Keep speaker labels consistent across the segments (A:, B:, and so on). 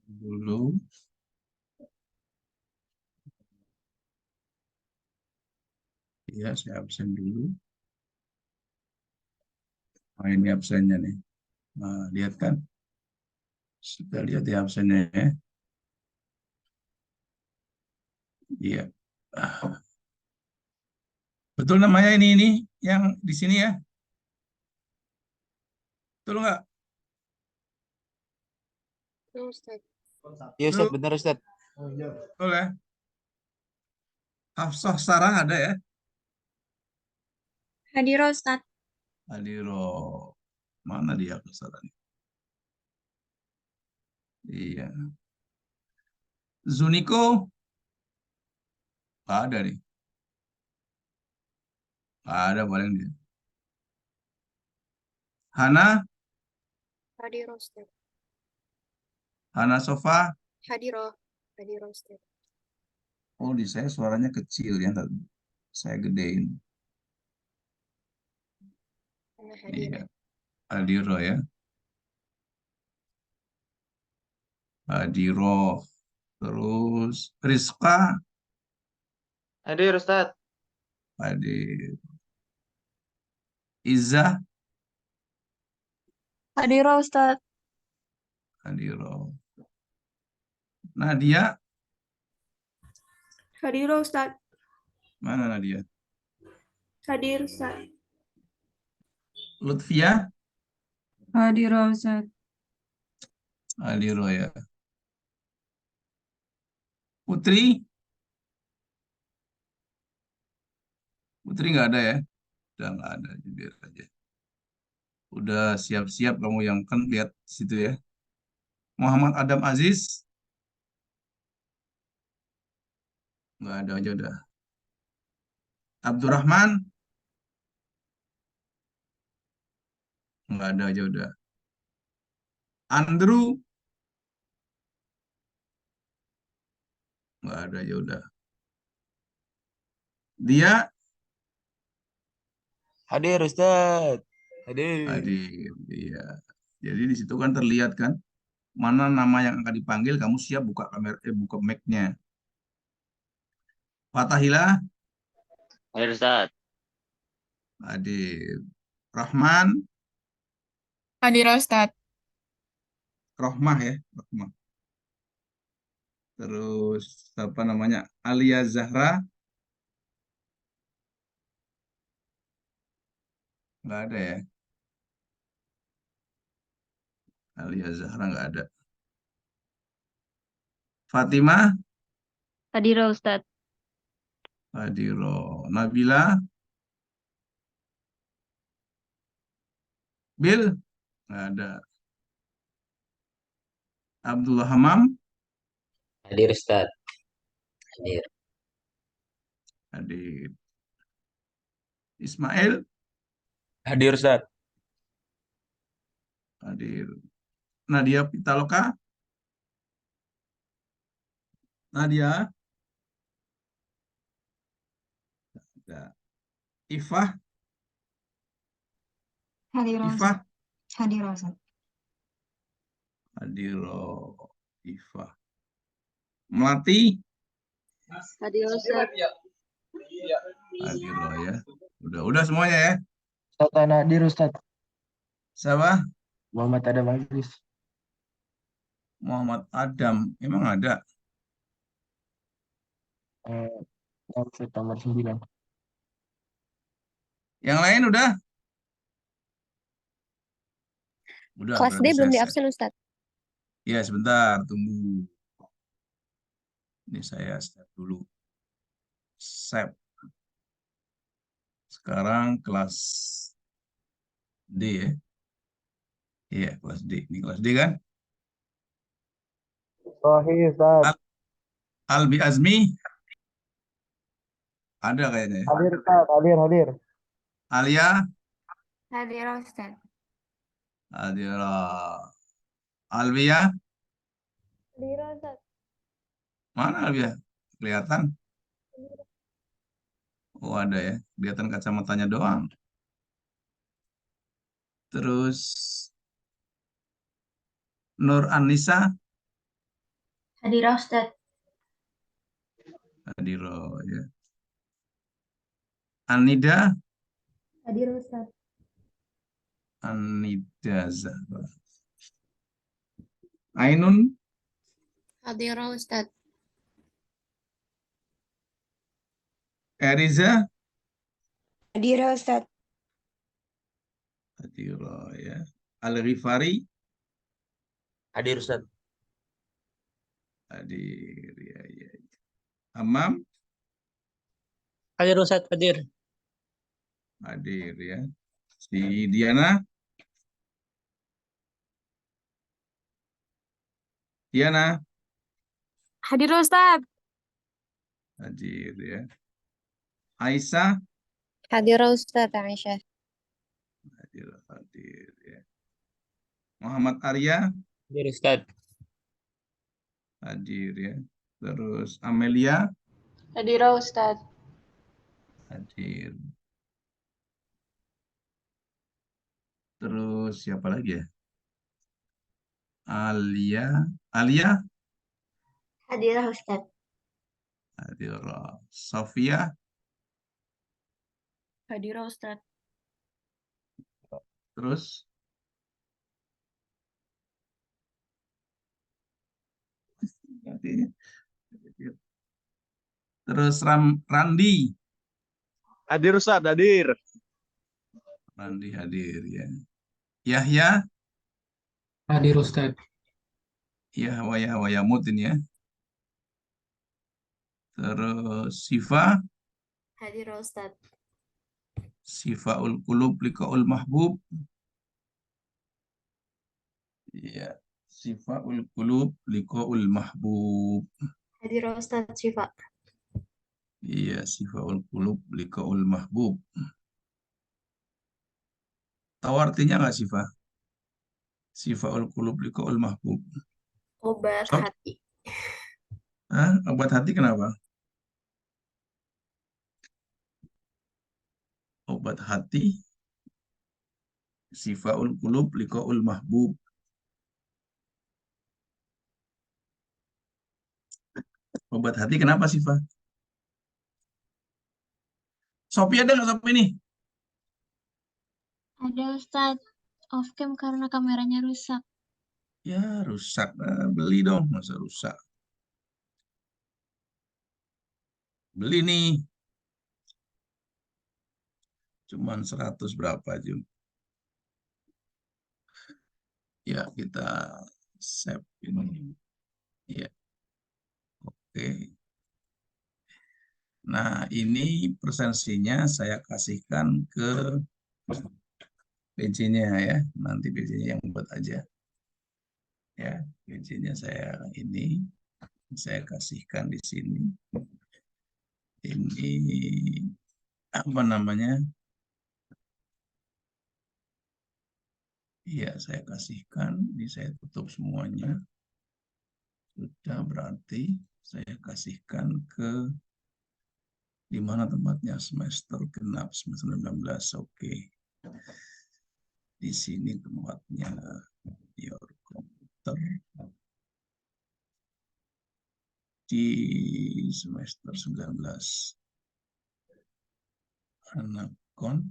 A: dulu. Ya, saya absen dulu. Nah, ini absennya nih. Nah, lihat kan? Sudah lihat ya absennya ya. Iya. Ah, betul namanya ini yang di sini ya. Betul nggak?
B: Betul, Ustaz.
C: Iya Ustaz,
A: Betul,
C: benar Ustaz.
A: betul ya. Hafsah Sarah ada ya.
B: Hadir, Ustaz.
A: Adiro. Mana dia kesalahan? Iya. Zuniko nggak ada nih. Nggak ada paling dia. Hana,
B: Hadir, Ustaz.
A: Hana Sofa.
B: Hadir, hadir, Ustaz.
A: Oh, di saya suaranya kecil ya. Ntar saya gedein.
B: Ana hadir.
A: Iya. Adiro ya. Adiro. Terus Rizka.
C: Hadir Ustaz.
A: Hadir. Izzah.
B: Hadir, Ustaz.
A: Hadiro. Nadia.
B: Hadir, Ustaz.
A: Mana Nadia?
B: Hadir, Ustaz.
A: Lutfia.
B: Hadir, Ustaz.
A: Hadiro ya. Putri. Putri nggak ada ya? Udah nggak ada. Biar aja. Udah siap-siap kamu yang kan lihat situ ya. Muhammad Adam Aziz. Nggak ada aja udah. Abdurrahman. Nggak ada aja udah. Andrew. Nggak ada aja udah. Dia.
C: Hadir Ustaz. Hadir.
A: Hadir. Iya. Jadi di situ kan terlihat kan mana nama yang akan dipanggil, kamu siap buka kamera, buka mic-nya. Fatahillah.
D: Hadir Ustaz.
A: Hadir. Rahman.
B: Hadir, Ustaz.
A: Rohmah ya, Rohmah. Terus apa namanya? Alia Zahra. Nggak ada ya. Alia Zahra nggak ada. Fatimah.
B: Hadir, Ustaz.
A: Hadiro. Nabila. Bil. Nggak ada. Abdullah Hamam.
D: Hadir Ustaz. Hadir.
A: Hadir. Ismail.
C: Hadir Ustaz.
A: Hadir. Nadia Pitaloka. Nadia. Ada. Ifah.
B: Hadir, Ustaz.
A: Ifah.
B: Hadir, Ustaz.
A: Hadiro. Ifah. Melati.
B: Hadir, Ustaz.
A: Hadiro ya. Udah semuanya ya.
E: Ustaz Nadir Ustaz.
A: Siapa?
E: Muhammad Adam Aziz.
A: Muhammad Adam. Emang ada?
E: Yang Ustaz nomor 9.
A: Yang lain udah? Udah,
B: Kelas D
A: berarti
B: belum
A: saya
B: di
A: save.
B: absen, Ustaz.
A: Ya, sebentar, tunggu. Ini saya save dulu. Save. Sekarang kelas D ya. Iya, kelas D. Ini kelas D kan?
E: Sahih Ustaz.
A: Albi Azmi. Ada kayaknya ya.
E: Hadir Ustaz, hadir.
A: Alia.
B: Hadir, Ustaz.
A: Adira. Alvia.
B: Hadir, Ustaz.
A: Mana Alvia? Kelihatan? Oh, ada ya. Kelihatan kacamatanya doang. Terus Nur Anissa.
B: Hadirah Ustadz.
A: Hadiro ya. Anida,
B: Hadirah Ustadz.
A: Anida Zahra. Ainun,
B: Hadirah Ustadz.
A: Eriza,
B: Hadirah Ustadz.
A: Hadiro ya. Al-Ghifari,
C: Hadir Ustaz.
A: hadir ya, ya. Hamam,
C: Hadir Ustaz, hadir.
A: hadir ya. Si Diana, Diana,
B: Hadirah Ustadz.
A: hadir ya. Aisyah,
B: Hadirah Ustadz Aisyah.
A: hadir, hadir ya. Muhammad Arya,
C: Hadir Ustaz.
A: hadir ya. Terus Amelia,
B: Hadirah Ustadz.
A: hadir. Terus siapa lagi ya? Alia, Alia,
B: Hadirah Ustadz.
A: hadir. Sofia,
B: Hadirah Ustadz.
A: terus gantinya. Terus Randi,
C: Hadir Ustaz, hadir.
A: Randi hadir ya. Yahya,
E: Hadir Ustaz.
A: Yahwa Yamud ini ya. Terus Sifa,
B: Hadirah Ustadz.
A: Sifaul Qulub Liqaul Mahbub. Iya, Sifaul Qulub Liqaul Mahbub.
B: Hadirah Ustadz Syifa.
A: Iya, Sifaul Qulub Liqaul Mahbub. Tahu artinya nggak Sifa? Sifaul Qulub Liqaul Mahbub.
B: Obat
A: Sob?
B: hati.
A: Hah? Obat hati kenapa? Obat hati Sifaul Qulub Liqaul Mahbub. Obat hati kenapa Sifa? Sopi ada nggak Sopi ini?
B: Ada Ustadz. Off cam karena kameranya rusak.
A: Ya rusak. Beli dong, masa rusak. Beli nih. Cuman 100 berapa aja. Ya, kita save ini. Ya, oke. Nah, ini presensinya saya kasihkan ke PJ-nya ya. Nanti PJ-nya yang buat aja. Ya, PJ-nya saya kasihkan di sini. Ini apa namanya? Iya, saya kasihkan. Ini saya tutup semuanya. Sudah berarti saya kasihkan ke di mana tempatnya semester genap semester 19. Oke. Di sini tempatnya your komputer di semester 19. Anakon.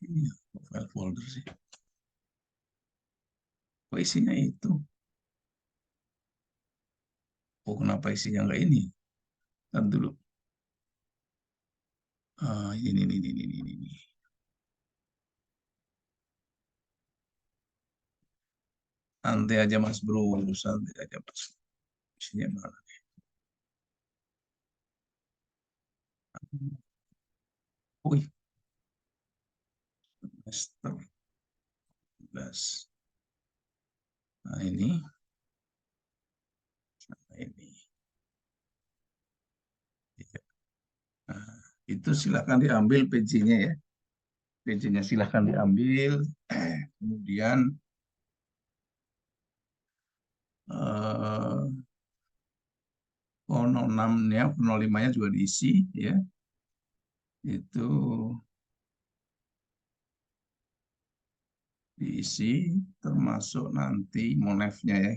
A: Ini file folder sih. Kok isinya itu? Oh, kenapa isinya nggak ini? Ntar dulu. Ini. Santai aja Mas Bro, santai aja Mas. Isinya mana? Wih, semester 11. Nah ini. Nah, itu silakan diambil PJ-nya ya. PJ-nya silakan diambil. Kemudian 06-nya, 05-nya juga diisi ya. Itu diisi, termasuk nanti monefnya ya.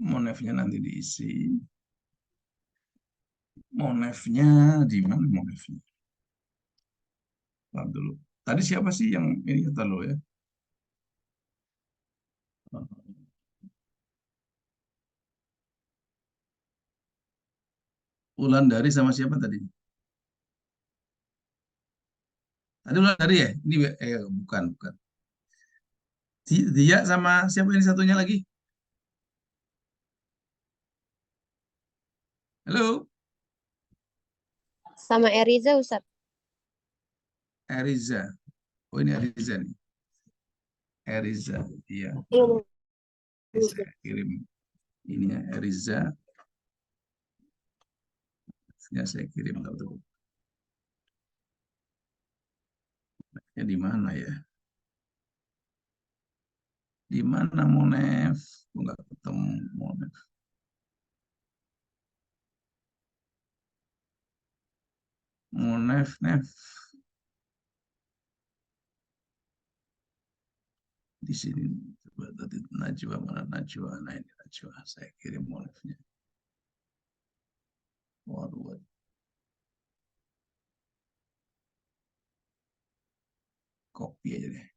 A: Monefnya nanti diisi. Monefnya di mana monefnya? Tahan dulu. Tadi siapa sih yang ini kata lo ya? Wulandari sama siapa tadi? Tadi Wulandari ya? Ini bukan, bukan. Dia sama siapa ini satunya lagi? Halo,
F: Sama Eriza, Ustadz.
A: Eriza. Oh ini Eriza nih. Eriza, iya.
F: Iya,
A: Saya kirim ininya Eriza. Ya saya kirim tahu. Ya di mana ya? Di mana Monef? Enggak ketemu Monef. Monef, Nef. Di sini coba tadi Najwa, mana Najwa? Nah ini Najwa. Saya kirim Monefnya. Waduh, copy aja deh.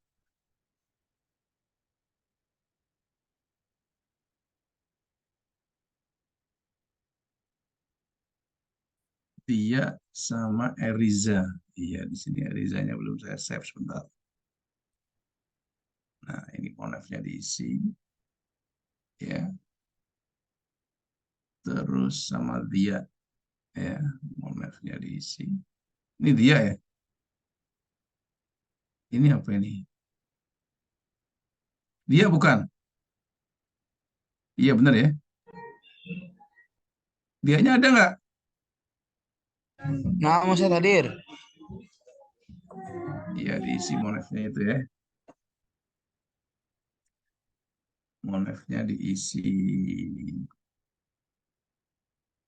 A: Dia sama Eriza. Iya, di sini Erizanya belum saya save sebentar. Nah, ini Monefnya diisi. Ya. Terus sama dia. Ya, Monefnya diisi. Ini dia ya. Ini apa ini? Dia bukan. Iya benar ya. Dianya ada nggak?
C: Nah, Ustadz hadir.
A: Iya diisi monefnya itu ya. Monefnya diisi.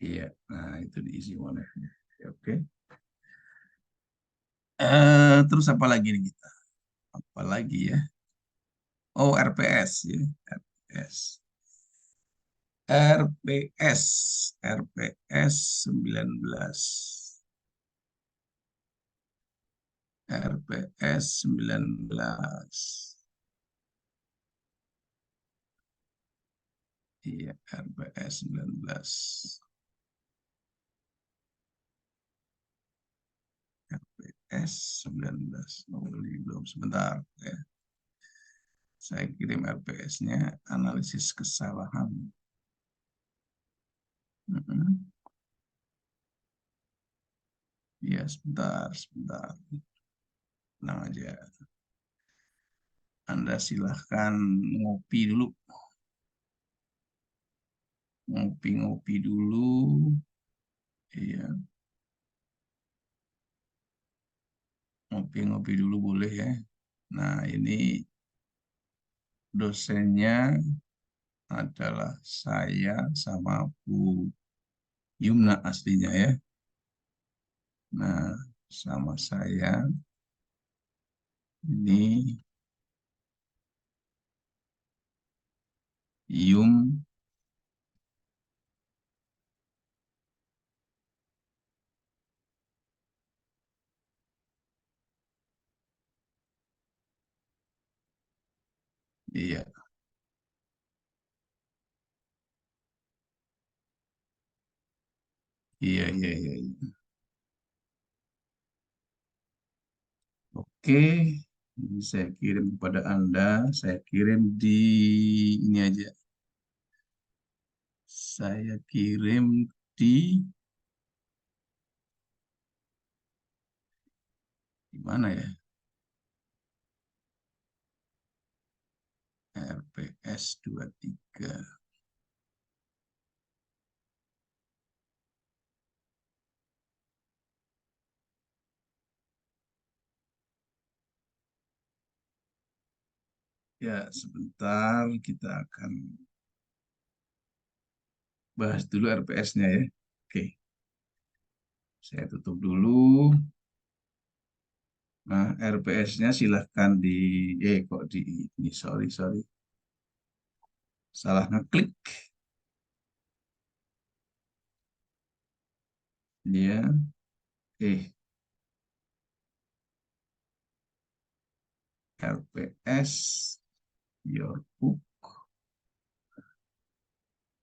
A: Iya. Nah itu diisi monefnya. Oke. Terus apa lagi nih kita? Apa lagi ya? Oh RPS ya. RPS. RPS. RPS 19. RPS 19. Iya, RPS 19. RPS 19. Oh, ini belum sebentar ya. Saya kirim RPS-nya analisis kesalahan. Iya, sebentar, sebentar. Tenang aja. Anda silahkan ngopi dulu. Ngopi-ngopi dulu. Iya, ngopi-ngopi dulu boleh ya. Nah, ini dosennya adalah saya sama Bu Yumna aslinya ya. Nah, sama saya ini Yum. Iya, iya, iya, iya. Iya. Oke, ini saya kirim kepada Anda. Saya kirim di ini aja. Saya kirim di mana ya? RPS 23. Ya, sebentar kita akan bahas dulu RPS-nya ya. Oke, saya tutup dulu. Nah, RPS-nya silahkan kok ini, sorry, salah ngeklik. Dia, RPS, your book,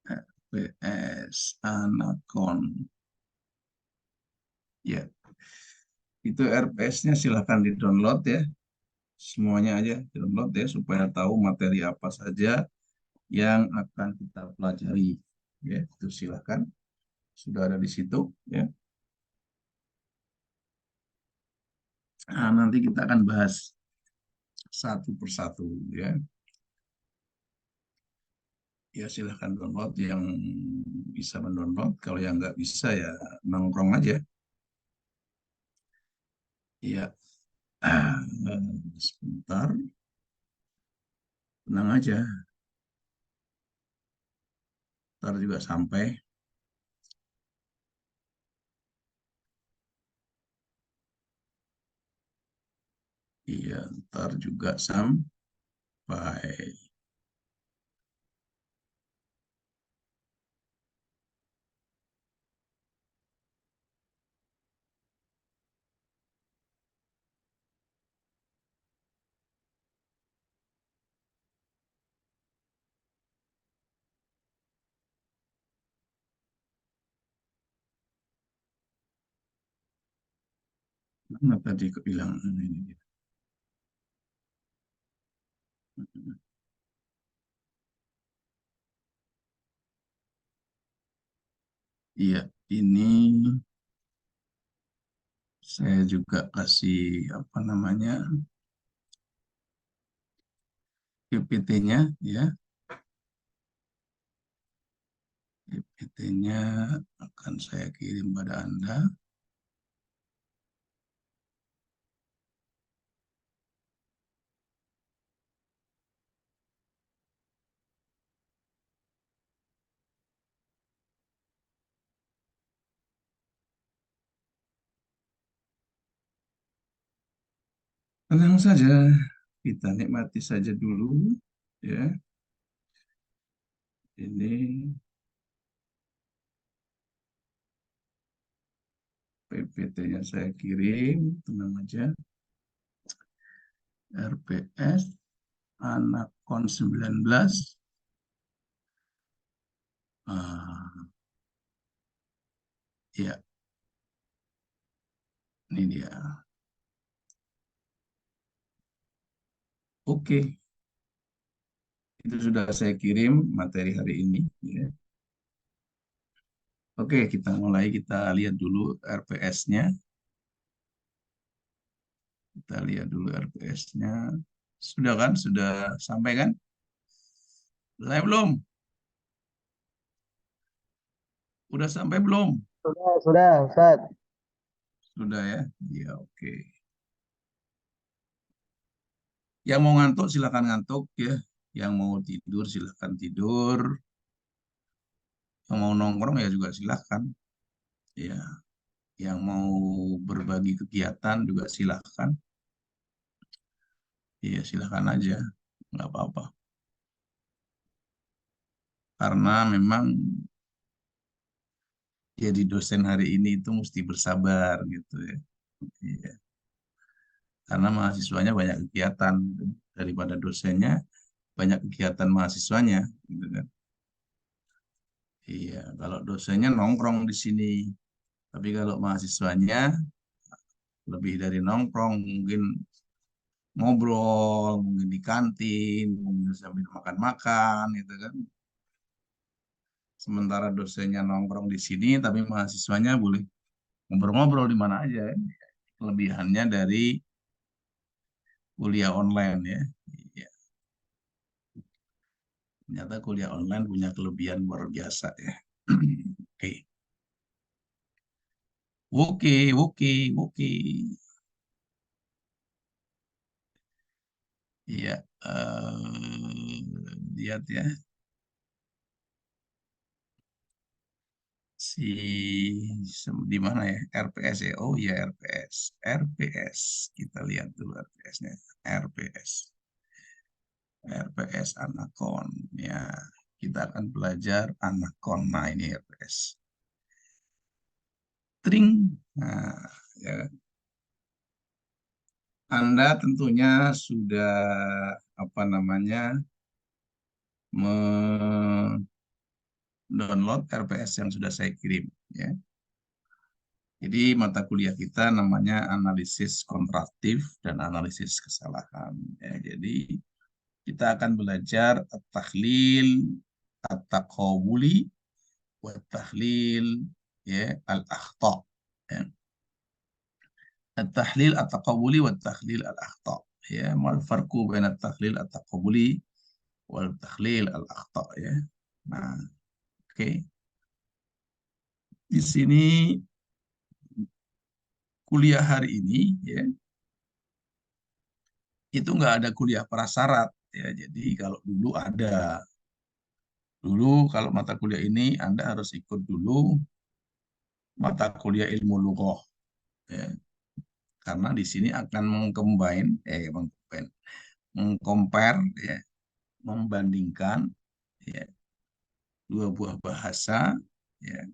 A: RPS, Anacon. Ya, itu RPS-nya silahkan di-download ya. Semuanya aja download ya, supaya tahu materi apa saja yang akan kita pelajari. Ya, itu silahkan. Sudah ada di situ ya. Nah, nanti kita akan bahas satu persatu ya. Ya silahkan download yang bisa mendownload. Kalau yang nggak bisa ya nongkrong aja. Ya, sebentar. Tenang aja. Ntar juga sampai. Iya, ntar juga sampai. Mana tadi kebilang ini? Iya, ini saya juga kasih apa namanya PPT-nya ya. PPT-nya akan saya kirim pada Anda. Tenang saja, kita nikmati saja dulu ya. Ini PPT-nya saya kirim, tenang aja. RPS Anakon 19. Ya, ini dia. Oke, itu sudah saya kirim materi hari ini ya. Oke, kita mulai, kita lihat dulu RPS-nya. Kita lihat dulu RPS-nya. Sudah kan? Sudah sampai kan? Saya belum? Udah sampai belum?
C: Sudah, Ustaz.
A: Sudah ya? Iya, oke. Yang mau ngantuk silakan ngantuk ya. Yang mau tidur silakan tidur. Yang mau nongkrong ya juga silakan. Ya, yang mau berbagi kegiatan juga silakan. Iya, silakan aja. Nggak apa-apa. Karena memang jadi dosen hari ini itu mesti bersabar gitu ya. Iya. Karena mahasiswanya banyak kegiatan gitu. Daripada dosennya banyak kegiatan mahasiswanya gitu kan. Iya, kalau dosennya nongkrong di sini, tapi kalau mahasiswanya lebih dari nongkrong, mungkin ngobrol, mungkin di kantin, mungkin sambil makan-makan gitu kan. Sementara dosennya nongkrong di sini, tapi mahasiswanya boleh ngobrol-ngobrol di mana aja. Kelebihannya dari kuliah online ya. Iya. Ternyata kuliah online punya kelebihan luar biasa ya. Oke, oke, oke, oke. Iya, lihat ya. di mana ya? RPS ya. Oh ya, RPS. RPS. Kita lihat dulu RPS-nya. RPS. RPS Anakon. Ya, kita akan belajar Anakon. Nah, ini RPS. Tring. Nah, ya. Anda tentunya sudah apa namanya mendownload RPS yang sudah saya kirim, ya. Jadi mata kuliah kita namanya analisis kontraktif dan analisis kesalahan. Ya, jadi kita akan belajar at-tahlil, at-taqawuli, wat-tahlil, ya, al-akhta. Ya. At-tahlil, at-taqawuli, wat-tahlil, al-akhta. Ya, mal farqu bain at-tahlil, at-taqawuli, wal tahlil al-akhta, ya. Nah, oke. Di sini kuliah hari ini, ya, itu nggak ada kuliah prasyarat, ya. Jadi kalau dulu ada, kalau mata kuliah ini Anda harus ikut dulu mata kuliah ilmu lughah, ya. Karena di sini akan mengcompare, ya, membandingkan, ya, dua buah bahasa, ya,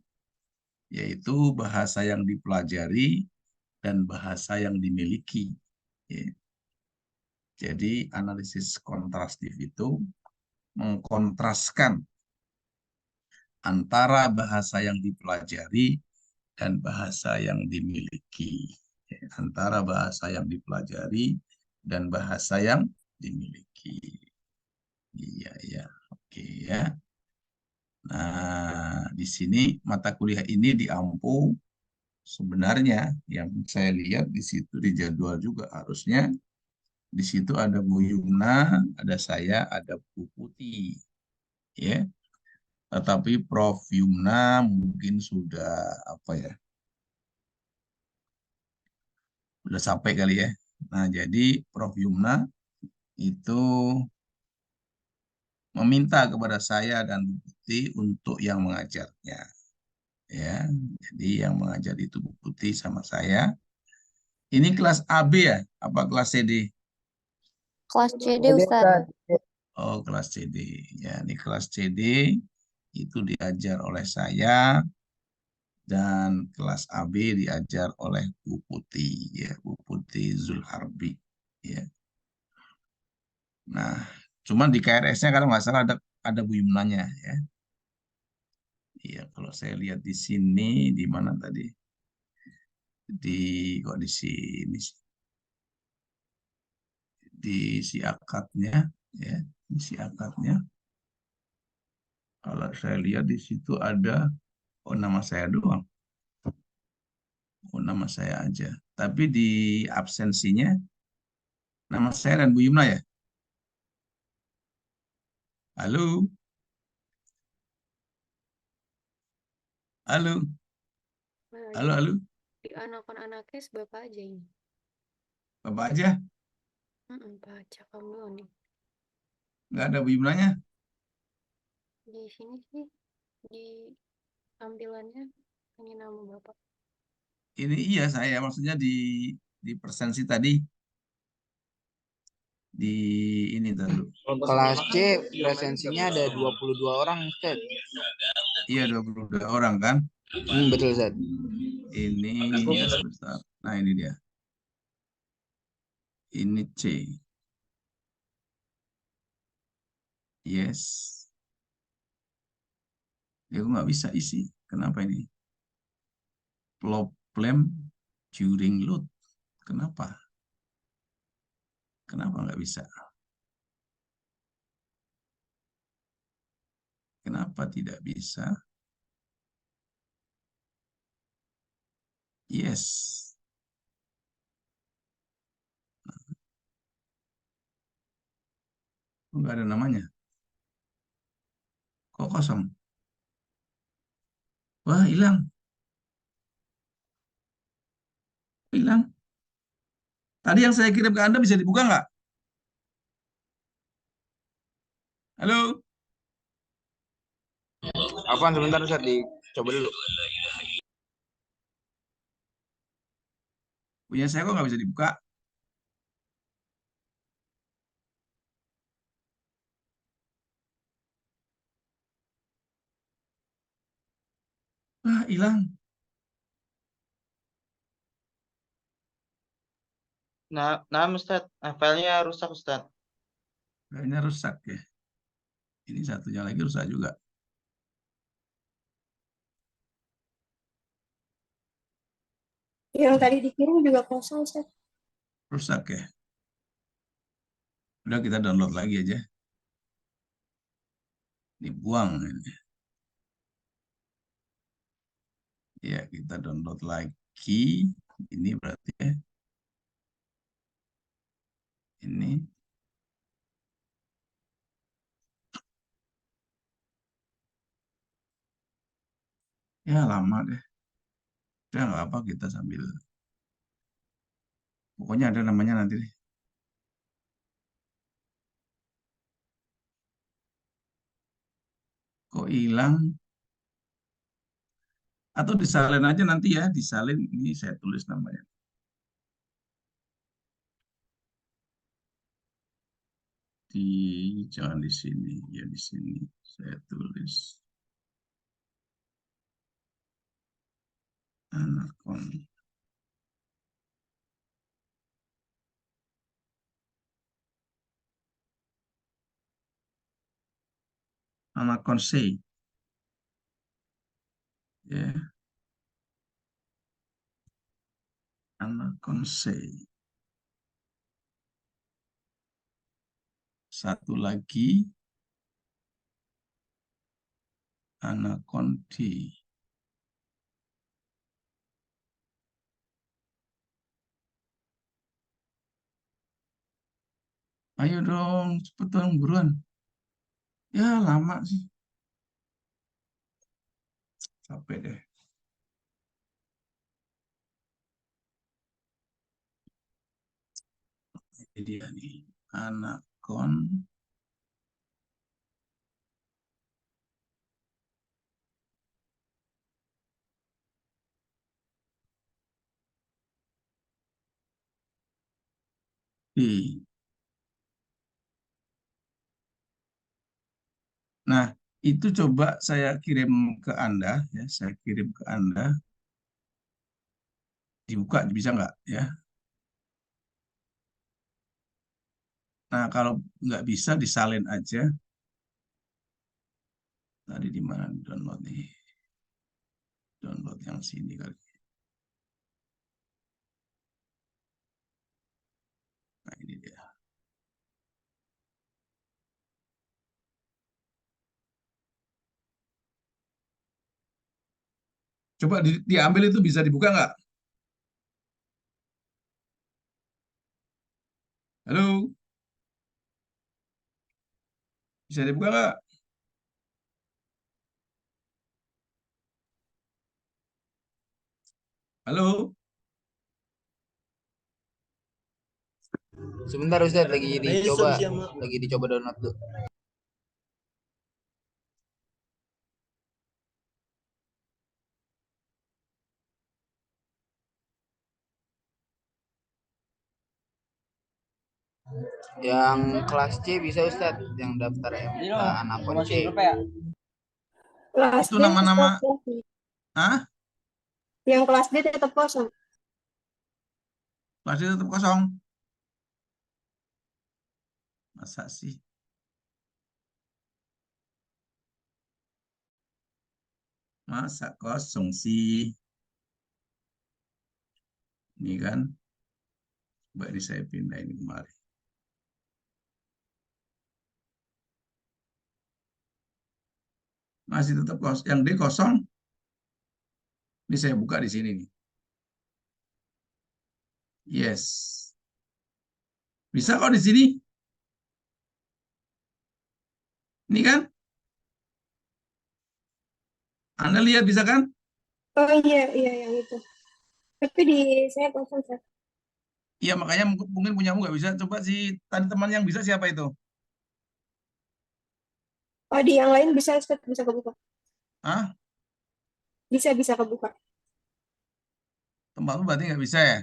A: yaitu bahasa yang dipelajari dan bahasa yang dimiliki, ya. Jadi analisis kontrastif itu mengkontraskan antara bahasa yang dipelajari dan bahasa yang dimiliki. Antara bahasa yang dipelajari dan bahasa yang dimiliki. Iya, ya. Oke, ya. Nah, di sini mata kuliah ini diampu sebenarnya yang saya lihat di situ di jadwal juga harusnya di situ ada Bu Yumna, ada saya, ada Bu Putih, ya. Tetapi Prof Yumna mungkin sudah apa ya? Sudah sampai kali ya. Nah, jadi Prof Yumna itu meminta kepada saya dan Bu Putih untuk yang mengajarnya, ya. Jadi yang mengajar itu Bu Putih sama saya. Ini kelas AB ya? Apa kelas CD?
B: Kelas CD,
C: Jadi
B: Ustadz.
C: Ustaz,
A: Oh, kelas CD. Ya, ini kelas CD itu diajar oleh saya dan kelas AB diajar oleh Bu Putih, ya, Bu Putih Zulharbi, ya. Nah, cuman di KRS-nya kalau nggak salah ada Bu Yumnanya, ya. Iya, kalau saya lihat di sini di mana tadi? Kok di sini sih? Di si akadnya, ya, di si akadnya. Kalau saya lihat di situ ada nama saya doang. Nama saya aja. Tapi di absensinya nama saya dan Bu Yumna ya. Halo, halo,
F: Nah,
A: halo, halo.
F: di anak-anaknya Bapak aja ini.
A: Bapak aja,
F: Baca kamu nih.
A: nggak ada Bu Yumnanya.
F: Di sini sih, di tampilannya ini nama Bapak.
A: Ini iya saya, maksudnya di presensi tadi. Di ini tadi.
G: Kelas C presensinya ada 22 orang, Ustaz.
A: Iya, 22 orang kan.
G: Betul, Ustaz.
A: Ini sebentar. Nah, ini dia. Ini C. Yes. Ya, aku nggak bisa isi. Kenapa ini? Problem during load. Kenapa? Kenapa nggak bisa? Kenapa tidak bisa? Yes. Nggak ada namanya. Kok kosong? Wah, hilang. Hilang. Tadi yang saya kirim ke Anda bisa dibuka nggak? Halo?
G: Apaan sebentar, Ustaz, di Coba dulu.
A: Punya saya kok nggak bisa dibuka. Ah, hilang.
H: Nah, Ustaz, filenya rusak, Ustaz.
A: Kayaknya rusak ya. Ini satunya lagi rusak juga.
F: Yang tadi dikirim juga kosong, Ustaz.
A: Rusak ya. Udah kita download lagi aja. Dibuang ini. Ya, kita download lagi. Ini berarti ya. Ini. Ya, lama deh. Udah nggak apa, kita sambil. Pokoknya ada namanya nanti deh. Kok hilang? Atau disalin aja nanti ya. Disalin, ini saya tulis namanya. Jangan di sini. Ya, di sini. Saya tulis. Anakon. Anakon C. Ya. Anakon C. Satu lagi. Anakon D. Ayo dong, cepet dong, buruan. Ya, lama sih. Capek deh. Ini dia nih. Anakon. D. Nah, itu coba saya kirim ke Anda. Ya, saya kirim ke Anda. Dibuka, bisa nggak? Ya. Nah, kalau nggak bisa, disalin aja. Tadi di mana download nih? Download yang sini kali. Nah, ini dia. Coba diambil itu bisa dibuka nggak? Halo? Bisa dibuka nggak? Halo?
G: Sebentar Ustaz, lagi dicoba download dulu. Yang kelas C bisa Ustaz, yang daftar MK Anakon C.
F: Kelas
A: Itu
F: D
A: nama-nama.
F: tetap kosong.
A: Hah?
F: Yang kelas D tetap kosong.
A: Kelasnya tetap kosong. Masa sih? Masa kosong sih? Ini kan. Coba ini saya pindahin kemari. Masih tetap kosong. Yang D kosong. Ini saya buka di sini nih. Yes. Bisa kok di sini. Ini kan? Anda lihat bisa kan?
F: Oh iya, iya yang itu. Tapi di saya kosong, Ustaz.
A: Iya, makanya mungkin punyamu nggak bisa. Coba si tadi teman yang bisa siapa itu?
F: Oh, di yang lain bisa, Ustaz, bisa kebuka.
A: Hah?
F: Bisa kebuka.
A: Tempat lu berarti nggak bisa ya?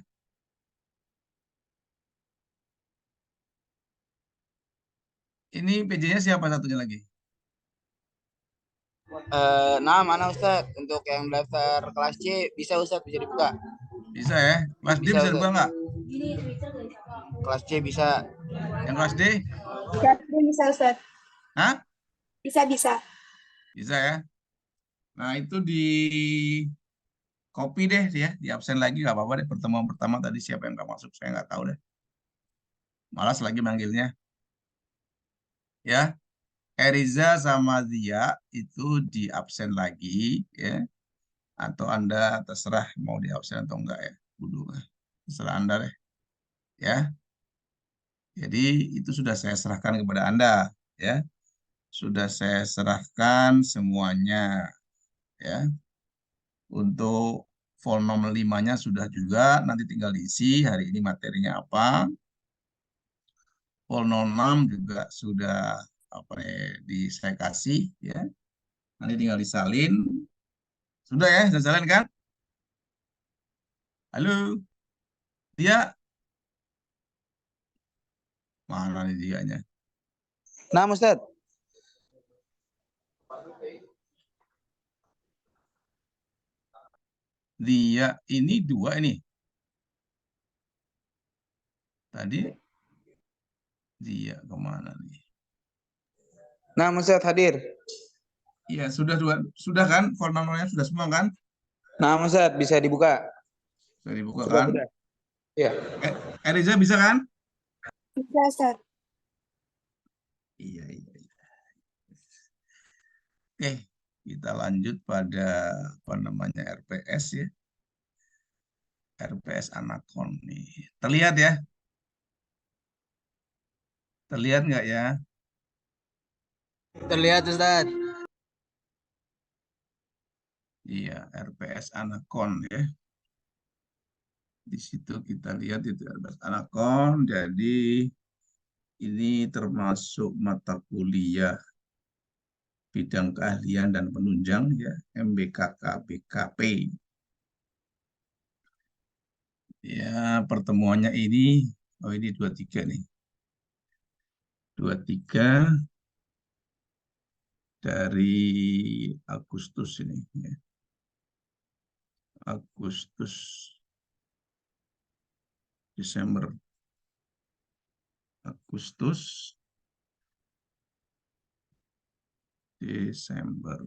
A: Ini PJ-nya siapa satunya lagi?
G: Nah, mana Ustad? Untuk yang daftar kelas C bisa Ustad, bisa dibuka.
A: Bisa ya? Kelas D
G: Bisa
A: bisa
G: Ustad.
A: dibuka nggak?
G: Kelas C bisa.
A: Yang kelas D?
F: Bisa Ustaz.
A: Hah?
F: Bisa.
A: Bisa ya? Nah, itu di copy deh ya, di absen lagi nggak apa-apa deh. Pertemuan pertama tadi siapa yang nggak masuk, saya nggak tahu deh. Malas lagi manggilnya. Ya, Eriza sama Zia itu di absen lagi ya. Atau Anda terserah mau di absen atau enggak ya. Kudu, terserah Anda deh. Ya, jadi itu sudah saya serahkan kepada Anda ya. Sudah saya serahkan semuanya ya. Untuk volume 5-nya sudah juga, nanti tinggal diisi hari ini materinya apa. Volume 06 juga sudah apa ya, saya kasih ya. Nanti tinggal disalin. Sudah ya, sudah salin kan? Halo, dia mana nih dianya?
G: Nah, Ustad.
A: Dia ini 2 ini. Tadi dia kemana nih?
G: Nah, Ustad hadir.
A: Iya, sudah kan? Volume-nya sudah semua kan?
G: Nah, Ustad bisa dibuka.
A: Sudah dibuka
G: Sudah,
A: kan?
G: sudah. Iya.
A: Eriza bisa kan?
F: Bisa Ustaz.
A: Iya. Oke, kita lanjut pada apa namanya RPS ya. RPS Anakon nih. Terlihat ya? Terlihat nggak ya?
G: Terlihat Ustad.
A: Iya, RPS Anakon ya. Di situ kita lihat itu RPS Anakon. Jadi ini termasuk mata kuliah bidang keahlian dan penunjang ya, MBKK BKP. Ya, pertemuannya ini, oh ini 23 nih. 23 dari Agustus ini. Ya. Agustus, Desember. Agustus, Desember.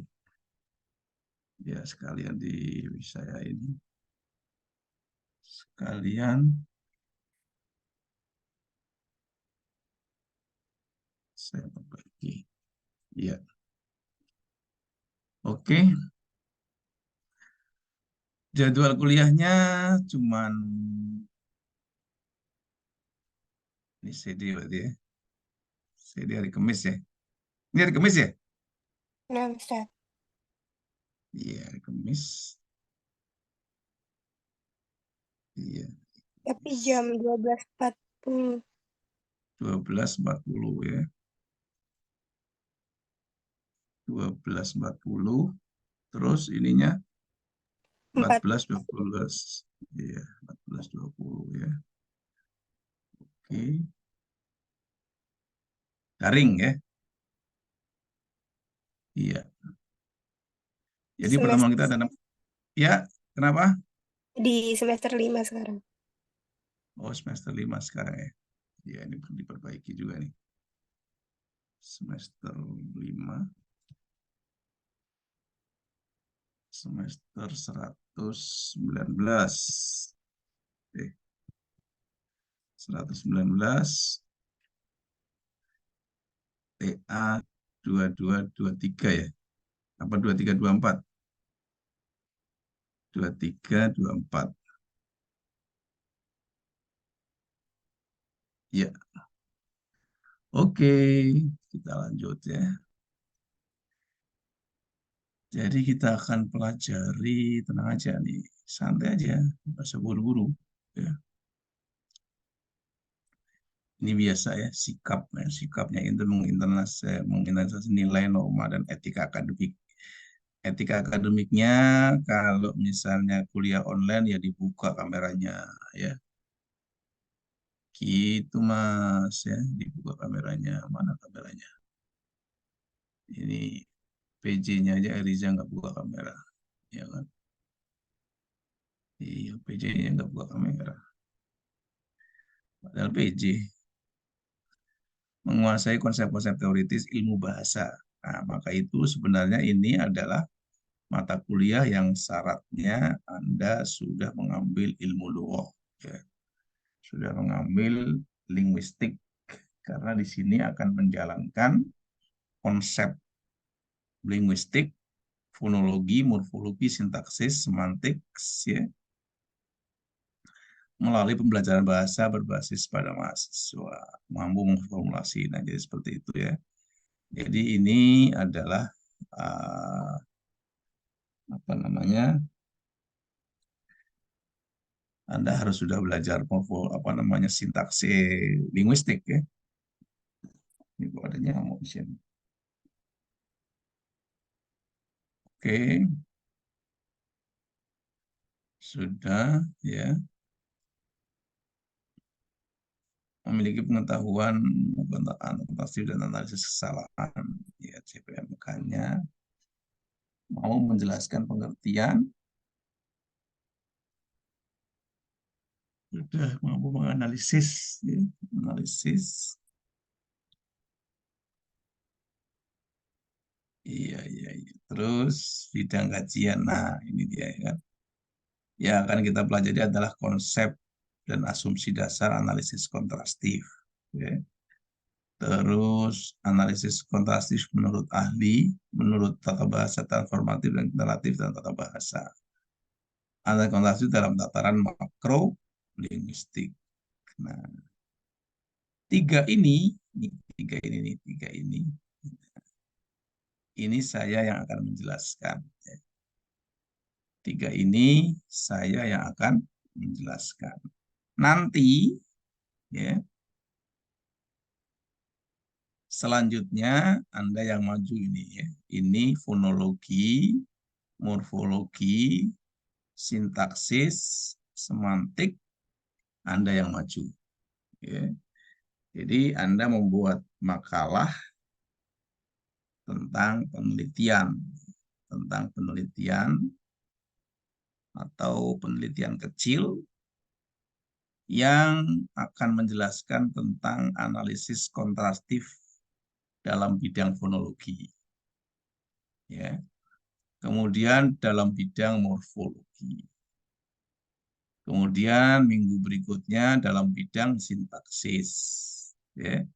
A: Ya, sekalian di saya ini. Sekalian saya perbaiki. Ya. Oke. Jadwal kuliahnya cuman ini CD berarti ya. CD hari Kamis ya. Ini hari Kamis ya?
F: Nah Ustaz.
A: Iya, hari Kamis. Iya.
F: Tapi jam 12.40.
A: 12.40 ya. 12.40. Terus ininya 14.12. Iya, 14.20 ya. Oke. Daring ya. Iya. Jadi pertemuan kita ada ya, kenapa?
F: Di semester 5 sekarang.
A: Oh, semester 5 sekarang ya. Ya, ini perlu diperbaiki juga nih. Semester 5. Semester 119. 119 TA 2223 ya. Apa 2324? 2324. Ya. Oke, kita lanjut ya. Jadi kita akan pelajari, tenang aja nih, santai aja, nggak usah buru-buru. Ya. Ini biasa ya, sikapnya itu menginternalisasi nilai, norma, dan etika akademik Etika akademiknya, kalau misalnya kuliah online ya dibuka kameranya ya. Gitu Mas ya, dibuka kameranya. Mana kameranya? Ini PJ-nya aja Eriza nggak buka kamera, ya kan? Iya, PJ-nya nggak buka kamera. Padahal PJ menguasai konsep-konsep teoritis ilmu bahasa. Nah, maka itu sebenarnya ini adalah mata kuliah yang syaratnya Anda sudah mengambil ilmu lugha, ya. Sudah mengambil linguistik, karena di sini akan menjalankan konsep linguistik, fonologi, morfologi, sintaksis, semantik, ya, melalui pembelajaran bahasa berbasis pada mahasiswa, mampu memformulasi. Nah, jadi seperti itu ya. Jadi ini adalah apa namanya? Anda harus sudah belajar sintaksis linguistik ya. Ini kok ada nyamuk di sini. Oke. Sudah ya. Memiliki pengetahuan tentang tasdif dan analisis kesalahan ya, CPMK-nya mau menjelaskan pengertian, sudah mampu menganalisis ya, analisis. Iya. Terus bidang kajian, nah ini dia ya kan. Yang akan kita pelajari adalah konsep dan asumsi dasar analisis kontrastif. Ya. Terus analisis kontrastif menurut ahli, menurut tata bahasa transformatif dan relatif dan tata bahasa. Analisis kontrastif dalam tataran makro linguistik. Nah, tiga ini. Ini saya yang akan menjelaskan. Tiga ini saya yang akan menjelaskan. Nanti, ya, selanjutnya Anda yang maju ini ya. Ini fonologi, morfologi, sintaksis, semantik, Anda yang maju. Ya. Jadi Anda membuat makalah tentang penelitian atau penelitian kecil yang akan menjelaskan tentang analisis kontrastif dalam bidang fonologi. Ya. Kemudian dalam bidang morfologi. Kemudian minggu berikutnya dalam bidang sintaksis. Ya.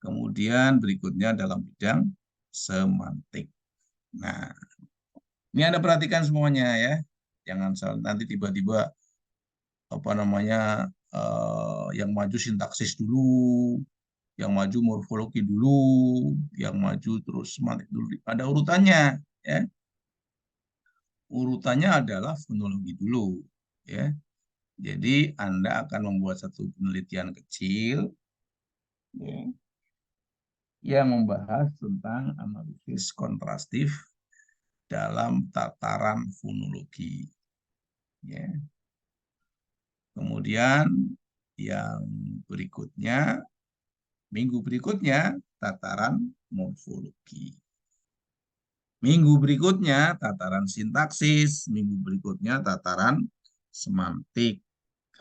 A: Kemudian berikutnya dalam bidang semantik. Nah, ini Anda perhatikan semuanya ya. Jangan nanti tiba-tiba yang maju sintaksis dulu, yang maju morfologi dulu, yang maju terus semantik dulu. Ada urutannya ya. Urutannya adalah fonologi dulu ya. Jadi Anda akan membuat satu penelitian kecil ya, yang membahas tentang analisis kontrastif dalam tataran fonologi. Ya. Kemudian yang berikutnya, minggu berikutnya, tataran morfologi. Minggu berikutnya, tataran sintaksis. Minggu berikutnya, tataran semantik.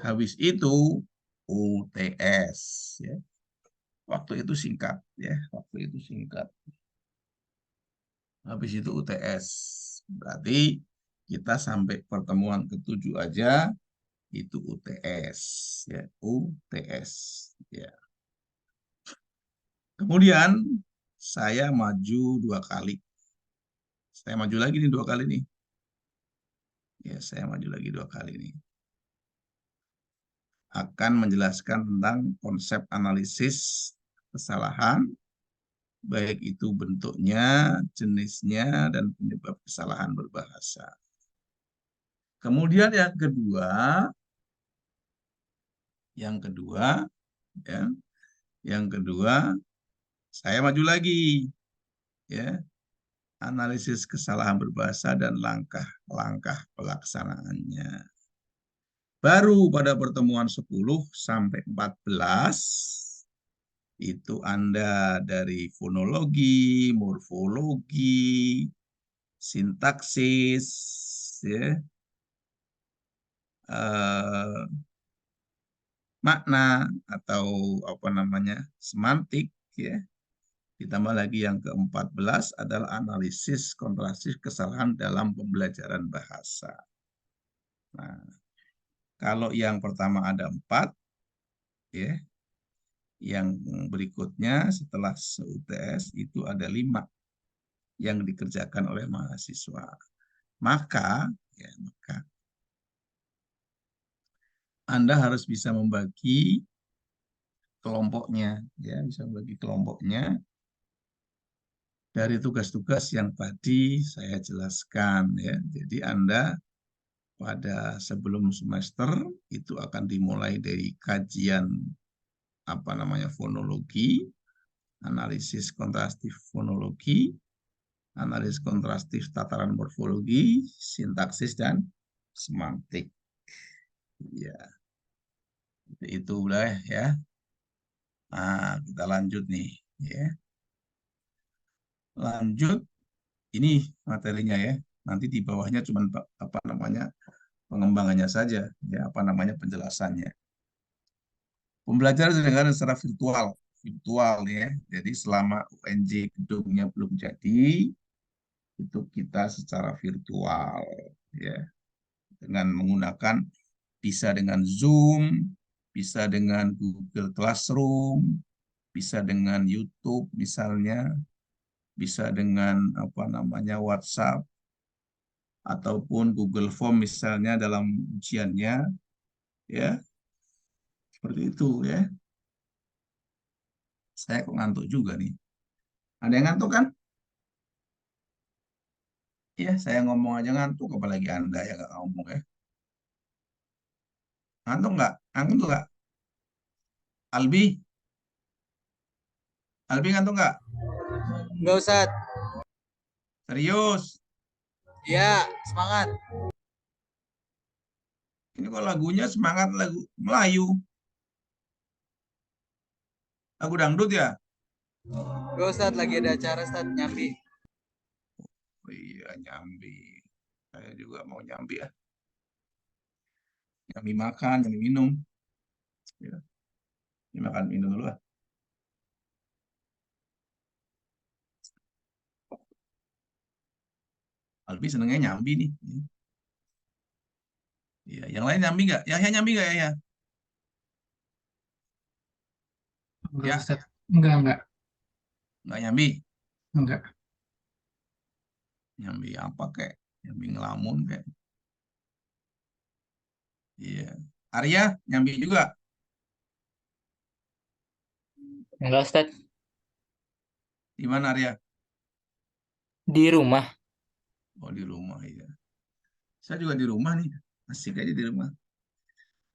A: Habis itu, UTS. Ya. Waktu itu singkat. Ya. Waktu itu singkat. Habis itu UTS. Berarti kita sampai pertemuan ke-7 aja itu UTS ya, UTS ya. Kemudian saya maju 2 kali. Saya maju lagi nih 2 kali nih. Ya, saya maju lagi 2 kali nih. Akan menjelaskan tentang konsep analisis kesalahan, baik itu bentuknya, jenisnya, dan penyebab kesalahan berbahasa. Kemudian yang kedua saya maju lagi ya. analisis kesalahan berbahasa dan langkah-langkah pelaksanaannya. Baru pada pertemuan 10 sampai 14 itu Anda dari fonologi, morfologi, sintaksis, ya, makna atau apa namanya semantik, ya. Ditambah lagi yang ke-14 adalah analisis kontrastif kesalahan dalam pembelajaran bahasa. Nah, kalau yang pertama ada 4, ya, yang berikutnya setelah UTS itu ada 5 yang dikerjakan oleh mahasiswa. Maka Anda harus bisa membagi kelompoknya, ya, bisa membagi kelompoknya dari tugas-tugas yang tadi saya jelaskan, ya. Jadi Anda pada sebelum semester itu akan dimulai dari kajian apa namanya fonologi, analisis kontrastif fonologi, analisis kontrastif tataran morfologi, sintaksis dan semantik. Ya, itu udah ya. Nah, kita lanjut nih, ya. Lanjut, ini materinya ya. Nanti di bawahnya cuma apa namanya pengembangannya saja, ya apa namanya penjelasannya. Pembelajaran dilakukan secara virtual ya. Jadi selama UNJ gedungnya belum jadi, itu kita secara virtual ya. Dengan menggunakan bisa dengan Zoom, bisa dengan Google Classroom, bisa dengan YouTube misalnya, bisa dengan apa namanya WhatsApp ataupun Google Form misalnya dalam ujiannya, ya seperti itu ya. Saya kok ngantuk juga nih. Ada yang ngantuk kan? Ya, saya ngomong aja ngantuk, apalagi Anda yang nggak ngomong ya. Ngantuk nggak? Ngantuk nggak? Albi? Albi ngantuk nggak?
G: Enggak, Ustadz.
A: Serius?
G: Ya, semangat.
A: Ini kok lagunya semangat lagu Melayu. Lagu dangdut ya?
G: Enggak, Ustadz, lagi ada acara, Ustadz, nyambi.
A: Oh iya, nyambi. Saya juga mau nyambi ya. Nyambi makan, nyambi minum. Ya. Ini makan minum dulu lah. Albi senengnya nyambi nih. Iya, yang lain nyambi nggak? Ya nyambi nggak ya?
E: Enggak,
A: Ya.
E: Ustadz. Enggak.
A: Nggak nyambi?
E: Enggak.
A: Nyambi apa kek? Nyambi ngelamun kek? Iya. Arya nyambi juga?
D: Enggak, Ustadz.
A: Di mana Arya?
D: Di rumah.
A: Oh di rumah ya. Saya juga di rumah nih. Asik aja di rumah.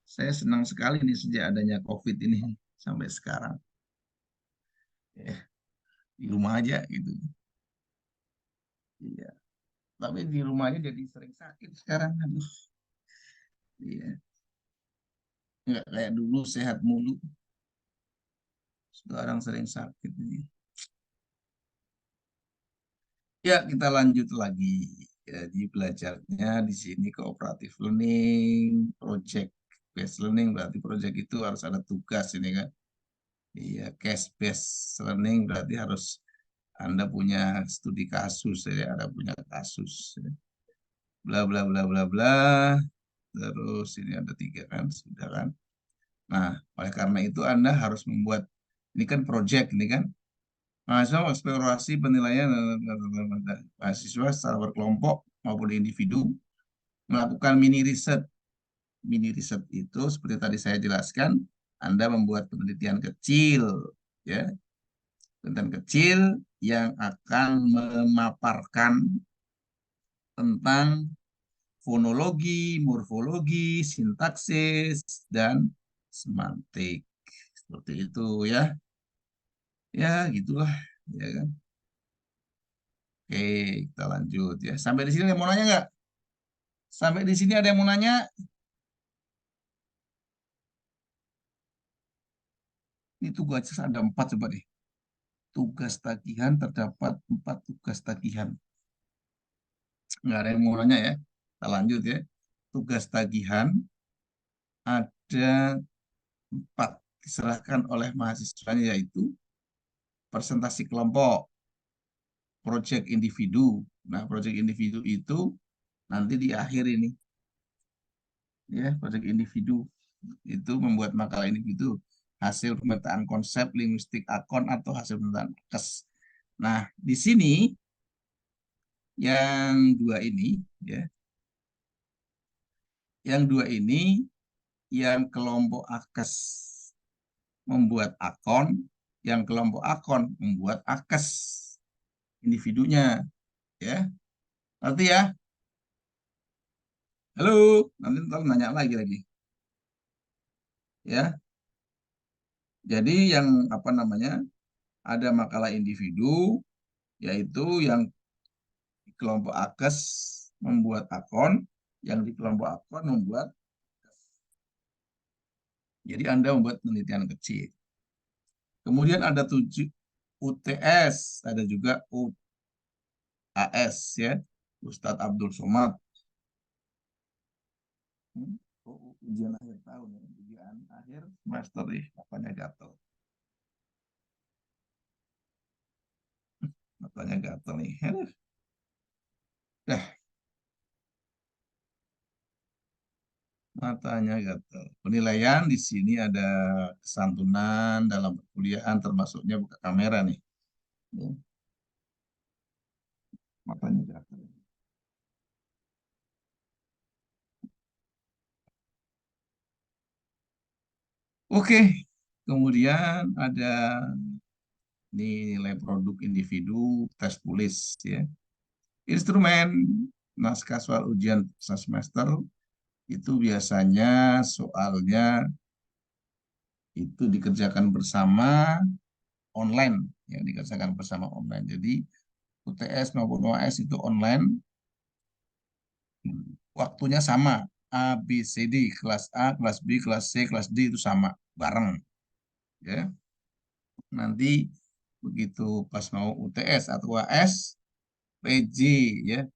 A: Saya senang sekali nih sejak adanya COVID ini sampai sekarang. Ya, di rumah aja gitu. Iya. Tapi di rumahnya jadi sering sakit sekarang. Aduh. Iya. Nggak kayak dulu sehat mulu. Sekarang sering sakit ini. Ya, kita lanjut lagi. Jadi belajarnya di sini cooperative learning, project based learning, berarti project itu harus ada tugas ini kan. Iya, case based learning berarti harus Anda punya studi kasus ya, ada punya kasus. Ya. Bla bla bla bla bla. Terus ini ada 3 kan, sudah kan. Nah, oleh karena itu Anda harus membuat ini kan project ini kan. Mahasiswa eksplorasi penilaian mahasiswa secara berkelompok maupun individu melakukan mini riset. Mini riset itu seperti tadi saya jelaskan, Anda membuat penelitian kecil, ya, penelitian kecil yang akan memaparkan tentang fonologi, morfologi, sintaksis, dan semantik. Seperti itu ya. Ya, gitulah, ya kan. Oke, kita lanjut ya. Sampai di sini ada yang mau nanya nggak? Sampai di sini ada yang mau nanya? Ini tugas ada 4 coba deh. Tugas tagihan terdapat 4 tugas tagihan. Nggak ada yang mau nanya ya. Kita lanjut ya. Tugas tagihan ada 4 diserahkan oleh mahasiswanya, yaitu presentasi kelompok, proyek individu. Nah, proyek individu itu nanti di akhir ini. Ya, proyek individu itu membuat makalah individu, hasil pemetaan konsep linguistik akon atau hasil pemetaan kes. Nah, di sini yang 2 ini ya. Yang 2 ini yang kelompok akes membuat akon, yang kelompok akon membuat akes individunya ya. Nanti ya. Halo, nanti ntar nanya lagi. Ya. Jadi yang apa namanya? Ada makalah individu, yaitu yang di kelompok akes membuat akon, yang di kelompok akon membuat. Jadi Anda membuat penelitian kecil. Kemudian ada 7 UTS, ada juga UAS ya, Ustadz Abdul Somad. Ujian akhir tahun ya, ujian akhir semester nih, apanya gatel. Matanya gatel nih. Dah. Matanya gatel. Penilaian di sini ada kesantunan dalam perkuliahan, termasuknya buka kamera nih. Ya. Matanya gatel. Oke, kemudian ada nilai produk individu, tes tulis ya. Instrumen naskah soal ujian semester itu biasanya soalnya itu dikerjakan bersama online, ya dikerjakan bersama online. Jadi UTS maupun UAS itu online, waktunya sama, A, B, C, D, kelas A, kelas B, kelas C, kelas D itu sama, bareng, ya. Nanti begitu pas mau UTS atau UAS, PJ, ya,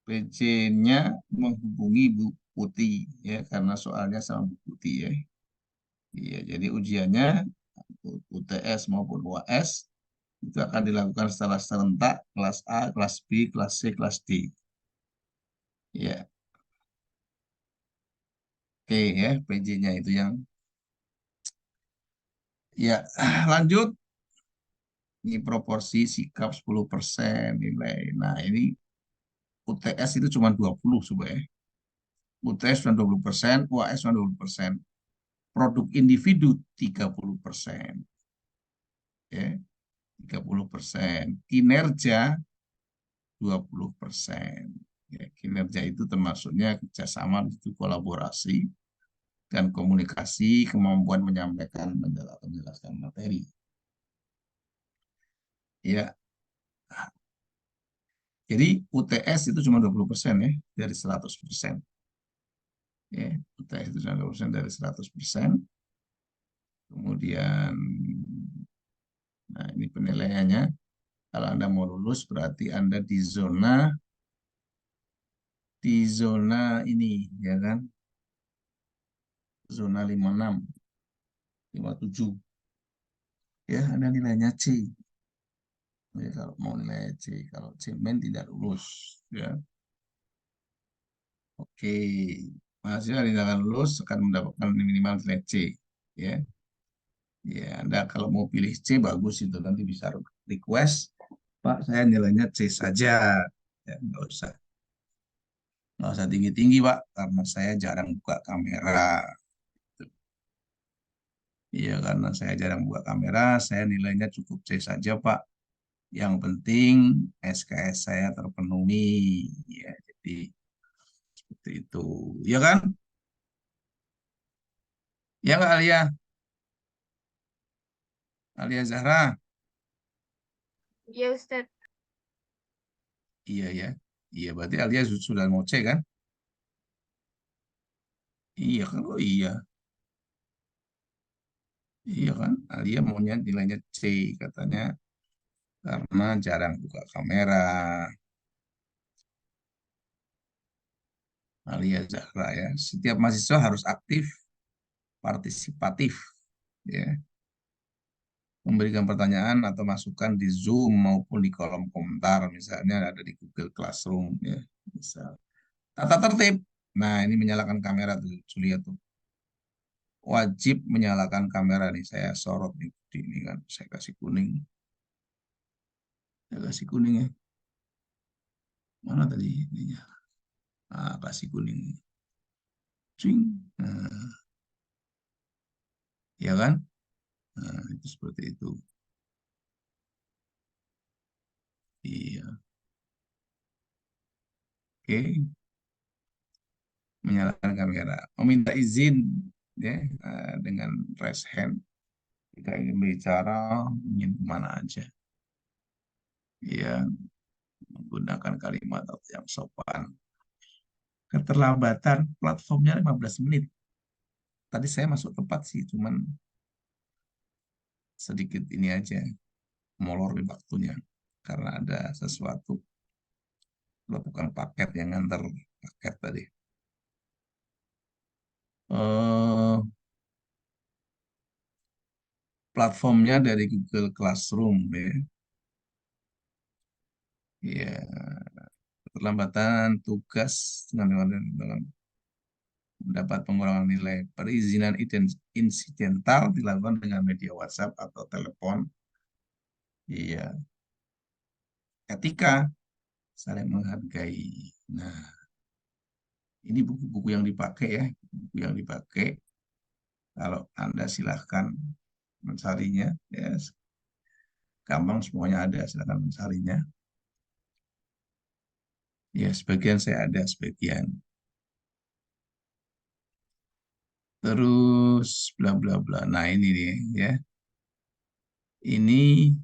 A: PJ-nya menghubungi Bu Putih, ya, karena soalnya sama Bu Putih, ya. Iya, jadi ujiannya UTS maupun UAS itu akan dilakukan secara serentak kelas A, kelas B, kelas C, kelas D. Ya, oke ya, PJ-nya itu yang. Ya, lanjut. Ini proporsi sikap 10% nilai. Nah, ini UTS itu cuma 20 coba ya. UTS cuma 20%, UAS cuma 20%. Produk individu 30%. Ya, 30%. Kinerja 20%. Ya, kinerja itu termasuknya kerjasama, itu kolaborasi, dan komunikasi, kemampuan menyampaikan, menjelaskan materi. Ya, jadi UTS itu cuma 20% ya, dari 100%. Ya, UTS itu cuma 20% dari 100%. Kemudian, nah ini penilaiannya. Kalau Anda mau lulus, berarti Anda di zona ini, ya kan? Zona 56, 57. Ya, Anda nilainya C. Ya, kalau mau nilai C, kalau C men tidak lulus, ya. Oke, mahasiswa yang tidak lulus akan mendapatkan minimal nilai C, ya. Ya, Anda kalau mau pilih C bagus itu, nanti bisa request, Pak, saya nilainya C saja, ya, nggak usah tinggi-tinggi, Pak, karena saya jarang buka kamera. Iya, karena saya jarang buka kamera, saya nilainya cukup C saja, Pak. Yang penting SKS saya terpenuhi, ya, jadi seperti itu, ya kan? Ya nggak, Alia? Alia Zahra?
F: Iya Ustaz.
A: Iya ya. Iya berarti Alia sudah mau C kan? Iya kan? Oh iya. Iya kan? Alia maunya nilainya C katanya karena jarang buka kamera. Alia Zahra ya. Setiap mahasiswa harus aktif, partisipatif, ya. Memberikan pertanyaan atau masukan di Zoom maupun di kolom komentar, misalnya ada di Google Classroom, ya. Misal. Tata tertib. Nah, ini menyalakan kamera tuh, Julia tuh. Wajib menyalakan kamera nih. Saya sorot nih, ini kan. Saya kasih kuning. Saya kasih kuning ya. Mana tadi ininya? Ah, kasih kuning. Cing. Nah, ya kan? Nah, itu seperti itu. Iya. Oke. Menyalakan kamera. Meminta izin ya dengan raise hand. Jika ingin bicara, ingin kemana aja. Ya, menggunakan kalimat yang sopan. Keterlambatan platformnya 15 menit. Tadi saya masuk tepat sih, cuman sedikit ini aja, molor di waktunya. Karena ada sesuatu, bukan paket yang nganter paket tadi. Platformnya dari Google Classroom ya. Ya, keterlambatan tugas dengan mendapat pengurangan nilai. Perizinan insidental dilakukan dengan media WhatsApp atau telepon. Iya. Etika saling menghargai. Nah, ini buku-buku yang dipakai ya, buku yang dipakai. Kalau Anda silahkan mencarinya, ya, gampang semuanya ada, silahkan mencarinya. Ya, sebagian saya ada, sebagian. Terus bla bla bla. Nah, ini nih ya. Ini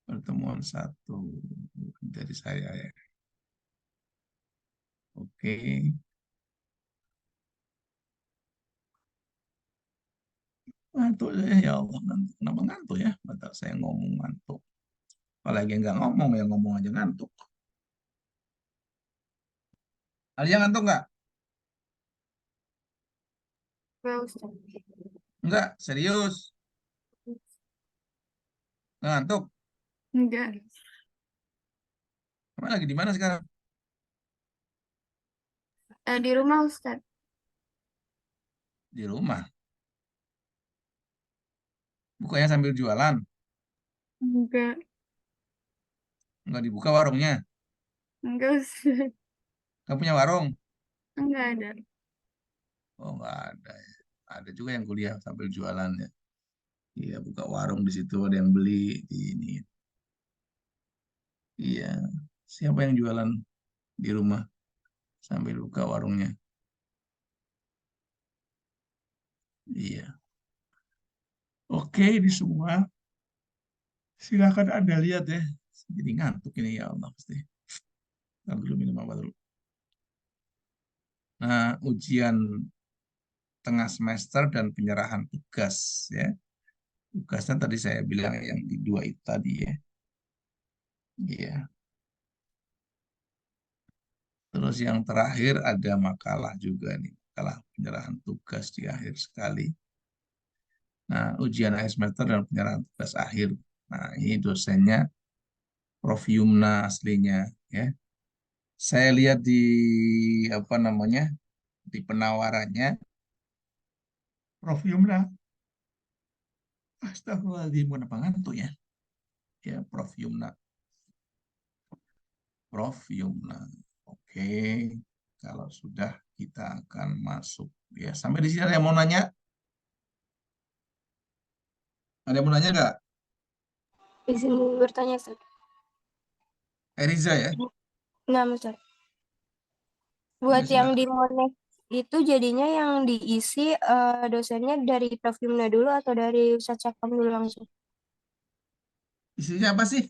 A: pertemuan satu dari saya ya. Oke. Ngantuk saya, ya Allah, ngantuk. Kenapa ngantuk ya? Mata saya ngomong ngantuk. Apalagi nggak ngomong, ya ngomong aja ngantuk. Alia ngantuk nggak?
F: Enggak Ustaz.
A: Nggak, serius. Nggak ngantuk.
F: Enggak.
A: Kamu lagi di mana sekarang?
F: Di rumah Ustaz.
A: Di rumah. Bukanya sambil jualan.
F: Enggak.
A: Nggak dibuka warungnya.
F: Enggak Ustaz.
A: Nggak punya warung?
F: Enggak ada.
A: Oh, nggak ada ya. Ada juga yang kuliah sambil jualan ya. Iya, buka warung di situ, ada yang beli di ini. Iya. Siapa yang jualan di rumah sambil buka warungnya? Iya. Oke, ini semua. Silakan Anda lihat ya. Jadi ngantuk ini, ya Allah pasti. Ntar dulu minum apa dulu. Nah, ujian tengah semester dan penyerahan tugas ya. Tugasnya tadi saya bilang yang di dua itu tadi ya. Iya. Terus yang terakhir ada makalah juga nih. Makalah penyerahan tugas di akhir sekali. Nah, ujian akhir semester dan penyerahan tugas akhir. Nah, ini dosennya Prof. Yumna aslinya ya. Saya lihat di apa namanya? Di penawarannya Prof. Yumna. Astagfirullahaladzim, kenapa ngantuk ya? Ya, Prof. Yumna. Prof. Yumna. Oke, kalau sudah kita akan masuk. Ya, sampai di sini ada yang mau nanya? Ada yang mau nanya nggak?
F: Izin bertanya Ustaz.
A: Eriza ya?
F: Nah Ustaz. Buat
A: Ya,
F: yang
A: silakan.
F: di Monex itu jadinya yang diisi dosennya dari Prof. Yumna dulu atau dari Ustaz Cakam dulu langsung?
A: Isinya apa sih?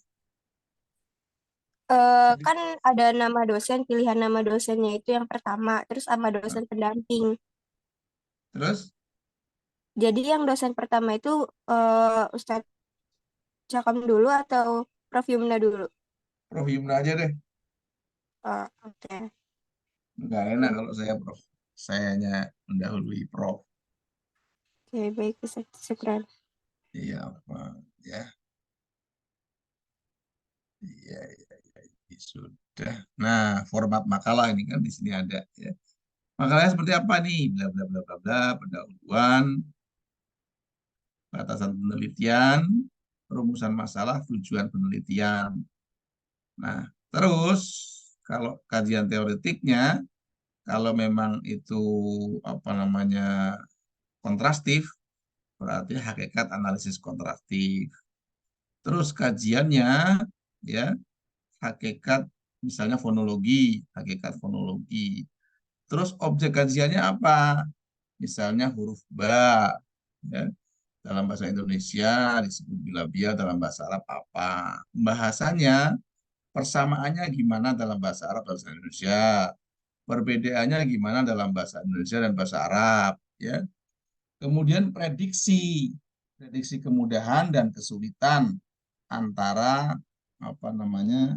F: Kan ada nama dosen, pilihan nama dosennya itu yang pertama, terus sama dosen pendamping.
A: Terus
F: Jadi yang dosen pertama itu Ustadz Cakam dulu atau Prof Yumna dulu?
A: Prof Yumna aja deh.
F: Oke.
A: Nggak enak kalau saya Prof. Sayanya mendahului Prof.
F: Oke, baik Ustadz. Syukran.
A: Iya, apa ya? Iya, iya, iya. Sudah. Nah, format makalah ini kan di sini ada ya. Makalahnya seperti apa nih? Bla bla bla bla bla, pendahuluan, batasan penelitian, perumusan masalah, tujuan penelitian. Nah, terus kalau kajian teoretiknya, kalau memang itu apa namanya kontrastif, berarti hakikat analisis kontrastif. Terus kajiannya, ya hakikat misalnya fonologi, hakikat fonologi. Terus objek kajiannya apa? Misalnya huruf ba, ya. Dalam bahasa Indonesia disebut bilabia, dalam bahasa Arab apa? Bahasanya, persamaannya gimana dalam bahasa Arab dan bahasa Indonesia? Perbedaannya gimana dalam bahasa Indonesia dan bahasa Arab? Ya. Kemudian prediksi kemudahan dan kesulitan antara apa namanya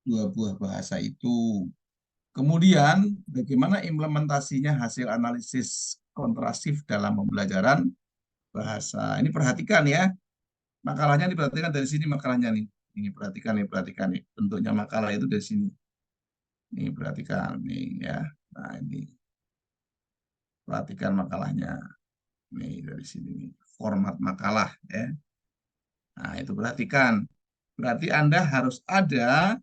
A: dua buah bahasa itu. Kemudian bagaimana implementasinya hasil analisis kontrastif dalam pembelajaran bahasa. Ini perhatikan ya, makalahnya diperhatikan dari sini makalahnya nih. Ini perhatikan nih. Bentuknya makalah itu dari sini. Ini perhatikan nih ya. Nah ini perhatikan makalahnya. Nih dari sini nih. Format makalah ya. Nah itu perhatikan. Berarti Anda harus ada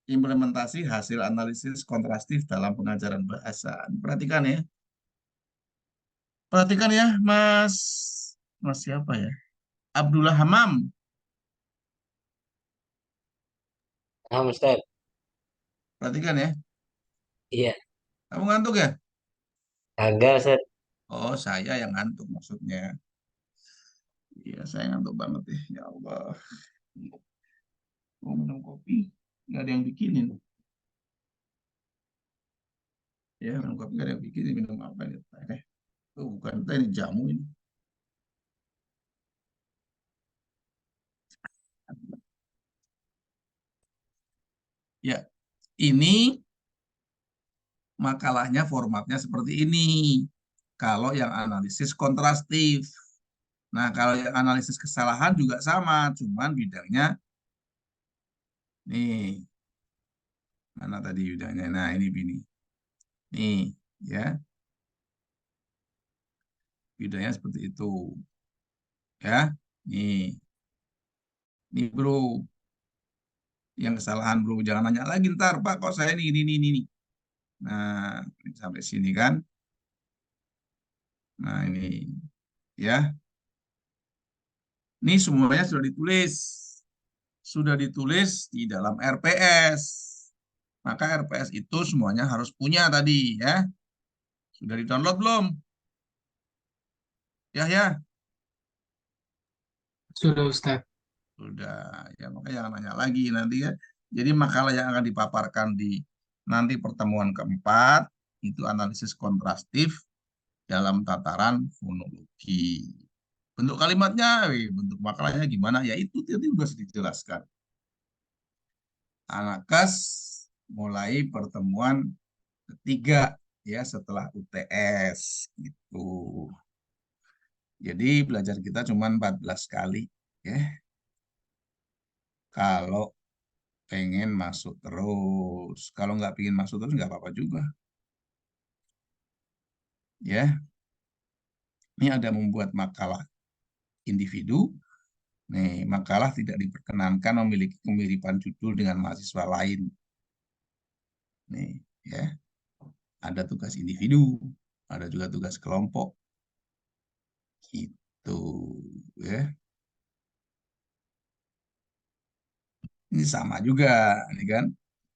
A: implementasi hasil analisis kontrastif dalam pengajaran bahasa. Perhatikan ya. Perhatikan ya, Mas siapa ya? Abdullah Hamam.
D: Nah, Ustaz.
A: Perhatikan ya.
D: Iya.
A: Kamu ngantuk ya?
D: Agak, Ustaz.
A: Oh, saya yang ngantuk maksudnya. Iya, saya ngantuk banget ya. Ya Allah. Mau minum kopi, nggak ada yang bikinin. Ya, minum kopi nggak ada yang bikinin. Minum apa ini? Oh, bukan teh, ini jamu ini. Ya, ini makalahnya formatnya seperti ini. Kalau yang analisis kontrastif. Nah, kalau yang analisis kesalahan juga sama, cuman bidangnya nih. Mana tadi bidangnya? Nah, ini bini. Nih, ya. Bidangnya seperti itu. Ya. Nih. Nih, Bro. Yang kesalahan, Bro. Jangan nanya lagi ntar, Pak, kok saya ini. Nah, sampai sini kan. Nah, ini. Ya. Ini semuanya sudah ditulis. Sudah ditulis di dalam RPS. Maka RPS itu semuanya harus punya tadi, ya. Sudah di-download belum? Ya.
E: Sudah Ustaz.
A: Sudah. Ya, maka jangan nanya lagi nanti ya. Jadi makalah yang akan dipaparkan di nanti pertemuan keempat itu analisis kontrastif dalam tataran fonologi. Bentuk kalimatnya, bentuk makalahnya gimana? Ya itu tadi sudah dijelaskan. Anakas mulai pertemuan ketiga ya setelah UTS gitu. Jadi belajar kita cuma 14 kali ya. Kalau pengen masuk terus. Kalau nggak pengen masuk terus nggak apa-apa juga. Ya, ini ada membuat makalah individu. Nih, makalah tidak diperkenankan memiliki kemiripan judul dengan mahasiswa lain. Nih, ya. Ada tugas individu, ada juga tugas kelompok. Gitu, ya. Ini sama juga, ini kan.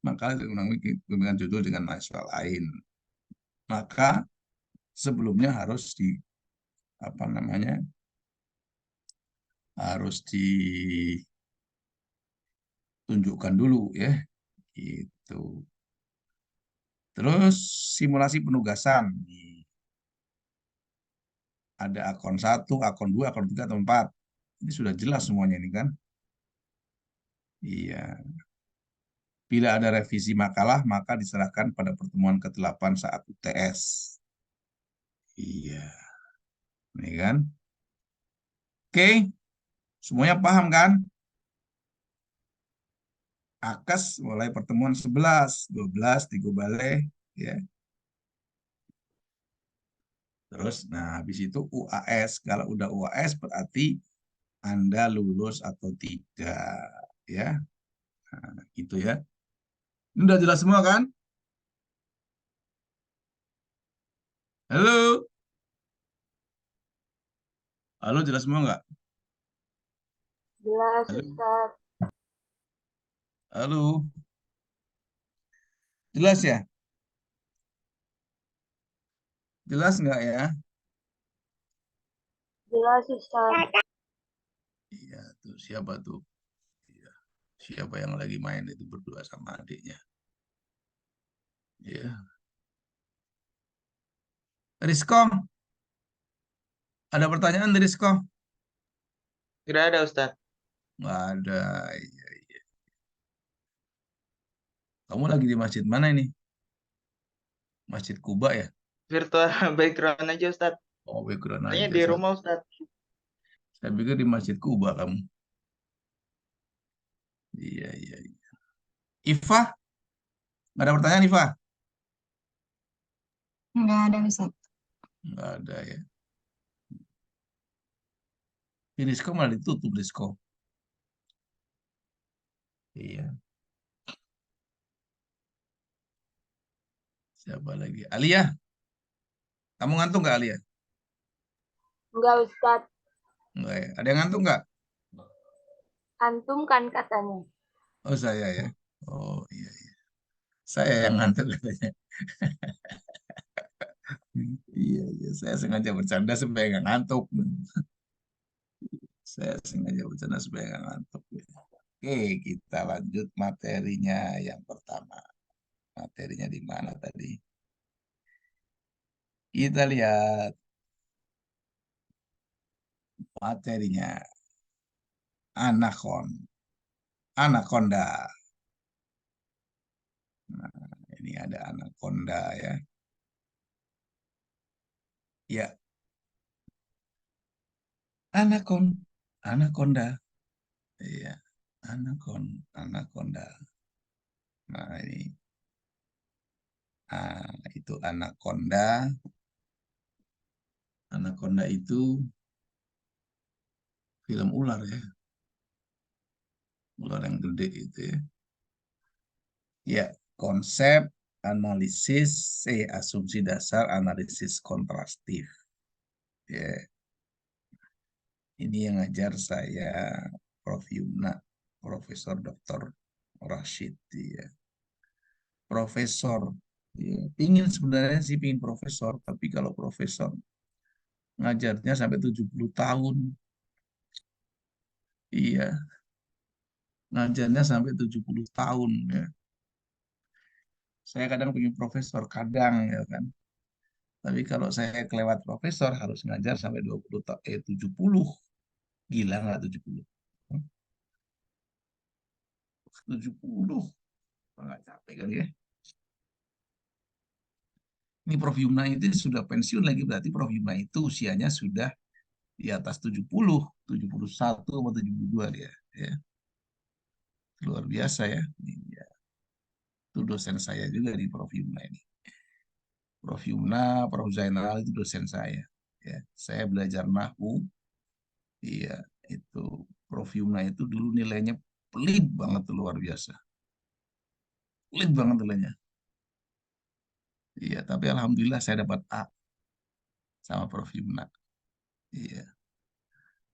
A: Makalah dengan judul dengan mahasiswa lain. Maka sebelumnya harus di apa namanya? Harus di tunjukkan dulu ya. Gitu. Terus simulasi penugasan. Ada akun 1, akun 2, akun 3, atau 4. Ini sudah jelas semuanya ini kan. Iya. Bila ada revisi makalah, maka diserahkan pada pertemuan ke-8 saat UTS. Iya. Ini kan. Oke. Semuanya paham kan? Akes mulai pertemuan 11, 12, 3 balai. Ya. Terus, nah habis itu UAS. Kalau udah UAS berarti Anda lulus atau tidak. Ya. Nah, gitu ya. Ini udah jelas semua kan? Halo? Halo, jelas semua nggak?
F: Jelas,
A: Halo?
F: Ustaz.
A: Halo? Jelas ya? Jelas nggak ya?
F: Jelas, Ustaz.
A: Iya, tuh siapa tuh? Iya. Siapa yang lagi main itu berdua sama adiknya? Iya. Rizkom, ada pertanyaan dari Rizkom?
H: Tidak ada Ustadz.
A: Nggak ada. Iya, iya. Kamu lagi di masjid mana ini? Masjid Kuba ya?
H: Virtual background aja Ustadz.
A: Oh, background
H: Kayaknya
A: aja.
H: di rumah Ustadz.
A: Saya pikir di Masjid Kuba kamu. Iya, iya, iya. Iva? Nggak ada pertanyaan, Iva?
B: Nggak ada, Ustaz.
A: Nggak ada ya. Di Rizko malah ditutup, Rizko. Iya. Siapa lagi? Alia? Kamu ngantuk nggak, Alia?
F: Enggak, Ustaz.
A: Nggak ya. Ada yang ngantuk nggak?
F: Antum kan katanya.
A: Oh, saya ya. Oh, iya, iya. Saya yang ngantuk katanya. Iya, iya. Saya sengaja bercanda supaya nggak ngantuk. Saya sengaja bercanda supaya nggak ngantuk. Oke, kita lanjut materinya yang pertama. Materinya di mana tadi? Kita lihat materinya. Anaconda. Nah, ini ada anaconda ya. Ya, anaconda. Iya, anaconda. Nah, ini. Nah, itu anaconda. Anaconda itu film ular ya. Ular yang gede itu ya. Ya, konsep analisis, asumsi dasar analisis kontrastif. Ya, ini yang ngajar saya Prof. Yumna, Profesor Dr. Rashid. Ya. Profesor. Ya, pingin sebenarnya sih pingin profesor, tapi kalau profesor ngajarnya sampai 70 tahun. Iya, ngajarnya sampai 70 tahun ya. Saya kadang pengen profesor, kadang ya kan. Tapi kalau saya kelewat profesor harus ngajar sampai 70. Gila nggak 70? 70. Nggak capek kali ya. Ini Prof. Yumna itu sudah pensiun lagi, berarti Prof. Yumna itu usianya sudah di atas 70, 71 atau 72 dia. Ya. Luar biasa ya. Ya. Itu dosen saya juga di Prof. Yumna ini. Prof. Yumna, Prof. Zainal itu dosen saya. Ya. Saya belajar Nahwu. Iya, itu Prof. Yumna itu dulu nilainya pelit banget, luar biasa. Pelit banget nilainya. Iya, tapi alhamdulillah saya dapat A sama Prof. Yumna. Iya.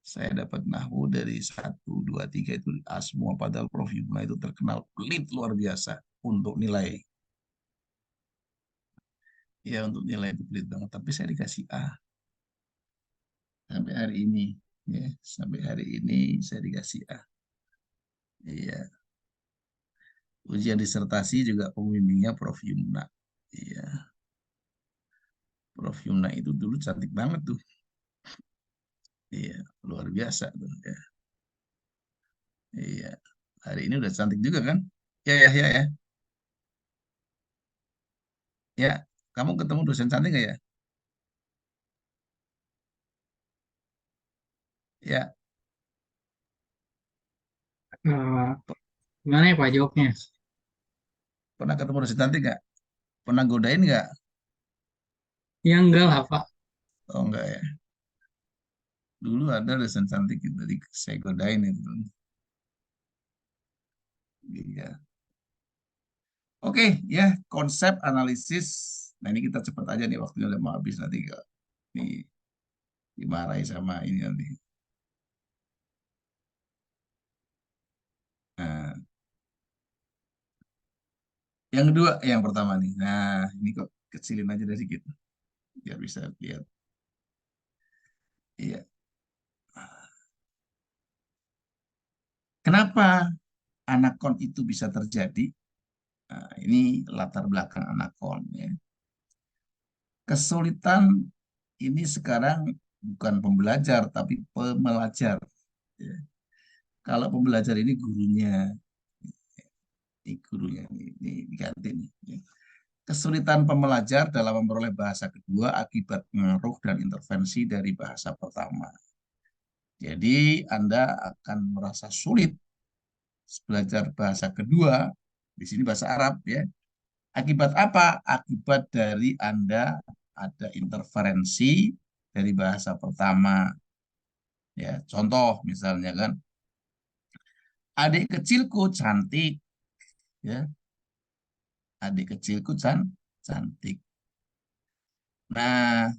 A: Saya dapat nahwu dari 1, 2, 3 itu A semua. Padahal Prof. Yumna itu terkenal pelit luar biasa untuk nilai. Ya, untuk nilai itu pelit banget. Tapi saya dikasih A. Sampai hari ini. Ya, sampai hari ini saya dikasih A. Iya. Ujian disertasi juga pembimbingnya Prof. Yumna. Iya, Prof. Yumna itu dulu cantik banget tuh. Iya, luar biasa tuh. Ya. Iya, hari ini udah cantik juga kan? Ya, ya, ya, ya. Ya, kamu ketemu dosen cantik nggak ya? Ya,
E: Eh, Gimana ya Pak jawabnya?
A: pernah ketemu dosen cantik nggak? Pernah godain nggak?
E: Ya enggak lah Pak.
A: Oh, enggak ya. Dulu ada dosen cantik gitu, jadi saya godain itu. Iya. Oke, ya, konsep analisis. Nah, ini kita cepat aja nih, waktunya udah mau habis nanti. Nih, dimarahi sama ini nanti. Nah, yang kedua, yang pertama nih. Nah, ini kok kecilin aja dari sedikit, biar bisa lihat. Iya. Kenapa anakon itu bisa terjadi? Nah, ini latar belakang anakon ya. Kesulitan ini sekarang bukan pembelajar tapi pembelajar. Ya. Kalau pembelajar ini gurunya, ini diganti nih. Ya. Kesulitan pembelajar dalam memperoleh bahasa kedua akibat pengaruh dan intervensi dari bahasa pertama. Jadi Anda akan merasa sulit belajar bahasa kedua, di sini bahasa Arab ya. Akibat apa? Akibat dari Anda ada interferensi dari bahasa pertama. Ya, contoh misalnya kan, adik kecilku cantik, ya. Adik kecilku cantik. Nah,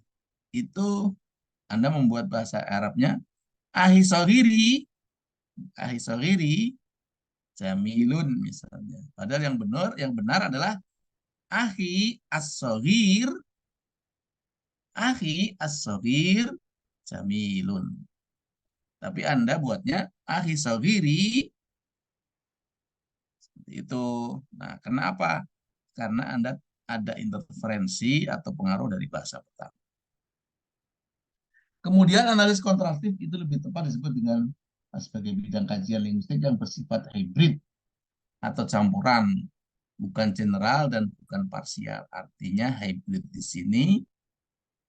A: itu Anda membuat bahasa Arabnya ahi sogiri, jamilun misalnya. Padahal yang benar adalah ahi as-sogir, jamilun. Tapi Anda buatnya ahi sogiri itu. Nah, kenapa? Karena Anda ada interferensi atau pengaruh dari bahasa pertama. Kemudian analisis kontrastif itu lebih tepat disebut dengan sebagai bidang kajian linguistik yang bersifat hybrid atau campuran, bukan general dan bukan parsial. Artinya hybrid di sini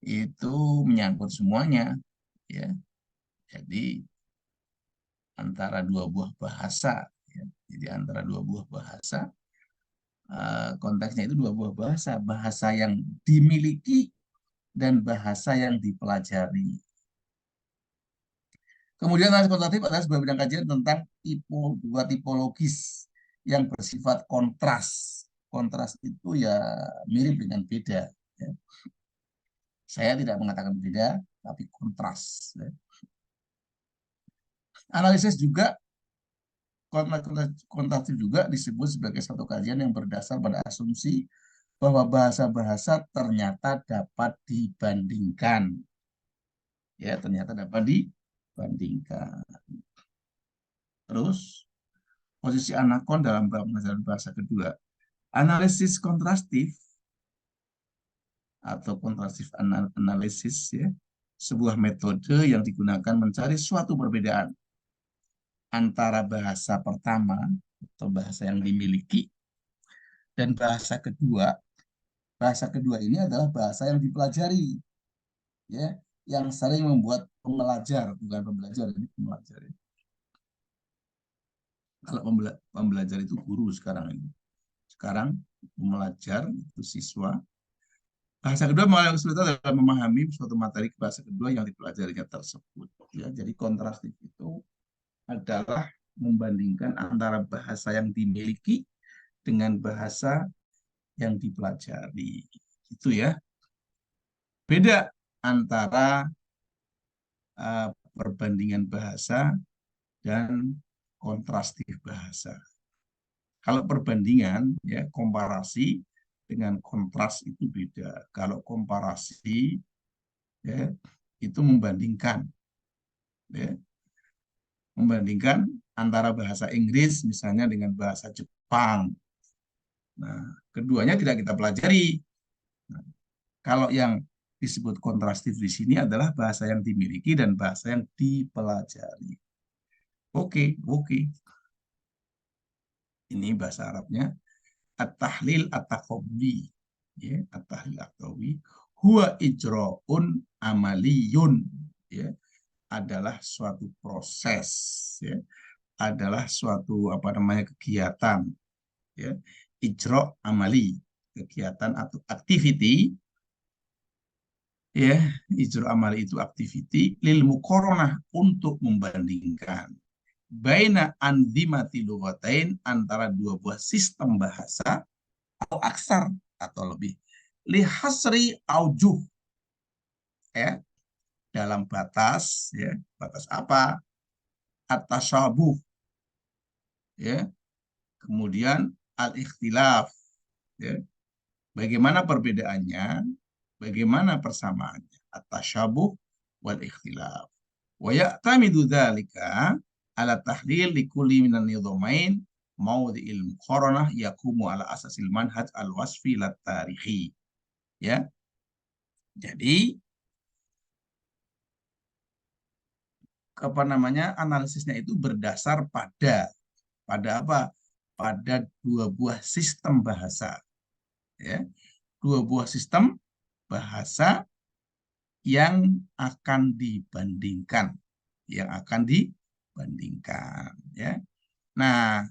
A: itu menyangkut semuanya, ya. Jadi antara dua buah bahasa, ya. Jadi antara dua buah bahasa, konteksnya itu dua buah bahasa, bahasa yang dimiliki dan bahasa yang dipelajari. Kemudian analisis kuantitatif adalah sebuah bidang kajian tentang dua tipologis yang bersifat kontras. Kontras itu ya mirip dengan beda. Ya. Saya tidak mengatakan beda, tapi kontras. Ya. Analisis juga, kuantitatif juga disebut sebagai satu kajian yang berdasar pada asumsi bahwa bahasa-bahasa ternyata dapat dibandingkan. Ya, ternyata dapat dibandingkan. Terus, posisi anakon dalam pembelajaran bahasa kedua. Analisis kontrastif atau kontrastif analisis ya, sebuah metode yang digunakan mencari suatu perbedaan antara bahasa pertama atau bahasa yang dimiliki dan bahasa kedua. Bahasa kedua ini adalah bahasa yang dipelajari, ya, yang sering membuat pembelajar, bukan pembelajar, ini pembelajar. Ya. Kalau pembelajar itu guru sekarang ini. Sekarang pembelajar itu siswa. Bahasa kedua mulai kesulitan dalam memahami suatu materi bahasa kedua yang dipelajarinya tersebut. Ya, jadi kontrastif itu adalah membandingkan antara bahasa yang dimiliki dengan bahasa yang dipelajari. Itu ya. Beda antara perbandingan bahasa dan kontrastif bahasa. Kalau perbandingan, ya komparasi dengan kontras itu beda. Kalau komparasi, ya itu membandingkan, ya, membandingkan antara bahasa Inggris misalnya dengan bahasa Jepang, Nah, keduanya tidak kita pelajari. Nah, kalau yang disebut kontrastif di sini adalah bahasa yang dimiliki dan bahasa yang dipelajari. Oke. Ini bahasa Arabnya. At-tahlil at-taqawwi. Ya, at-tahlil at-taqawwi. Huwa ijra'un amaliyun. Ya, adalah suatu proses. Ya, adalah suatu kegiatan. Ya, ijra' amali. Kegiatan atau activity. Ya, ijra' amali itu activity lil muqaranah, untuk membandingkan baina anzimati lughatain, antara dua buah sistem bahasa, atau aksar atau lebih, lihasri aujuh, ya, dalam batas, ya, batas apa? At-tasyabuh, ya, kemudian al-ikhtilaf, ya, bagaimana perbedaannya, bagaimana persamaannya, at-tasyabuh wal ikhtilaf. Wa ya'tamidu dzalika ala tahlil likulli minan nidhamain mawdi'il muqaranah yakumu ala asasil manhaj al-wasfi lat tarihi. Ya. Jadi analisisnya itu berdasar pada apa? Pada dua buah sistem bahasa. Ya. Dua buah sistem bahasa yang akan dibandingkan, ya. Nah,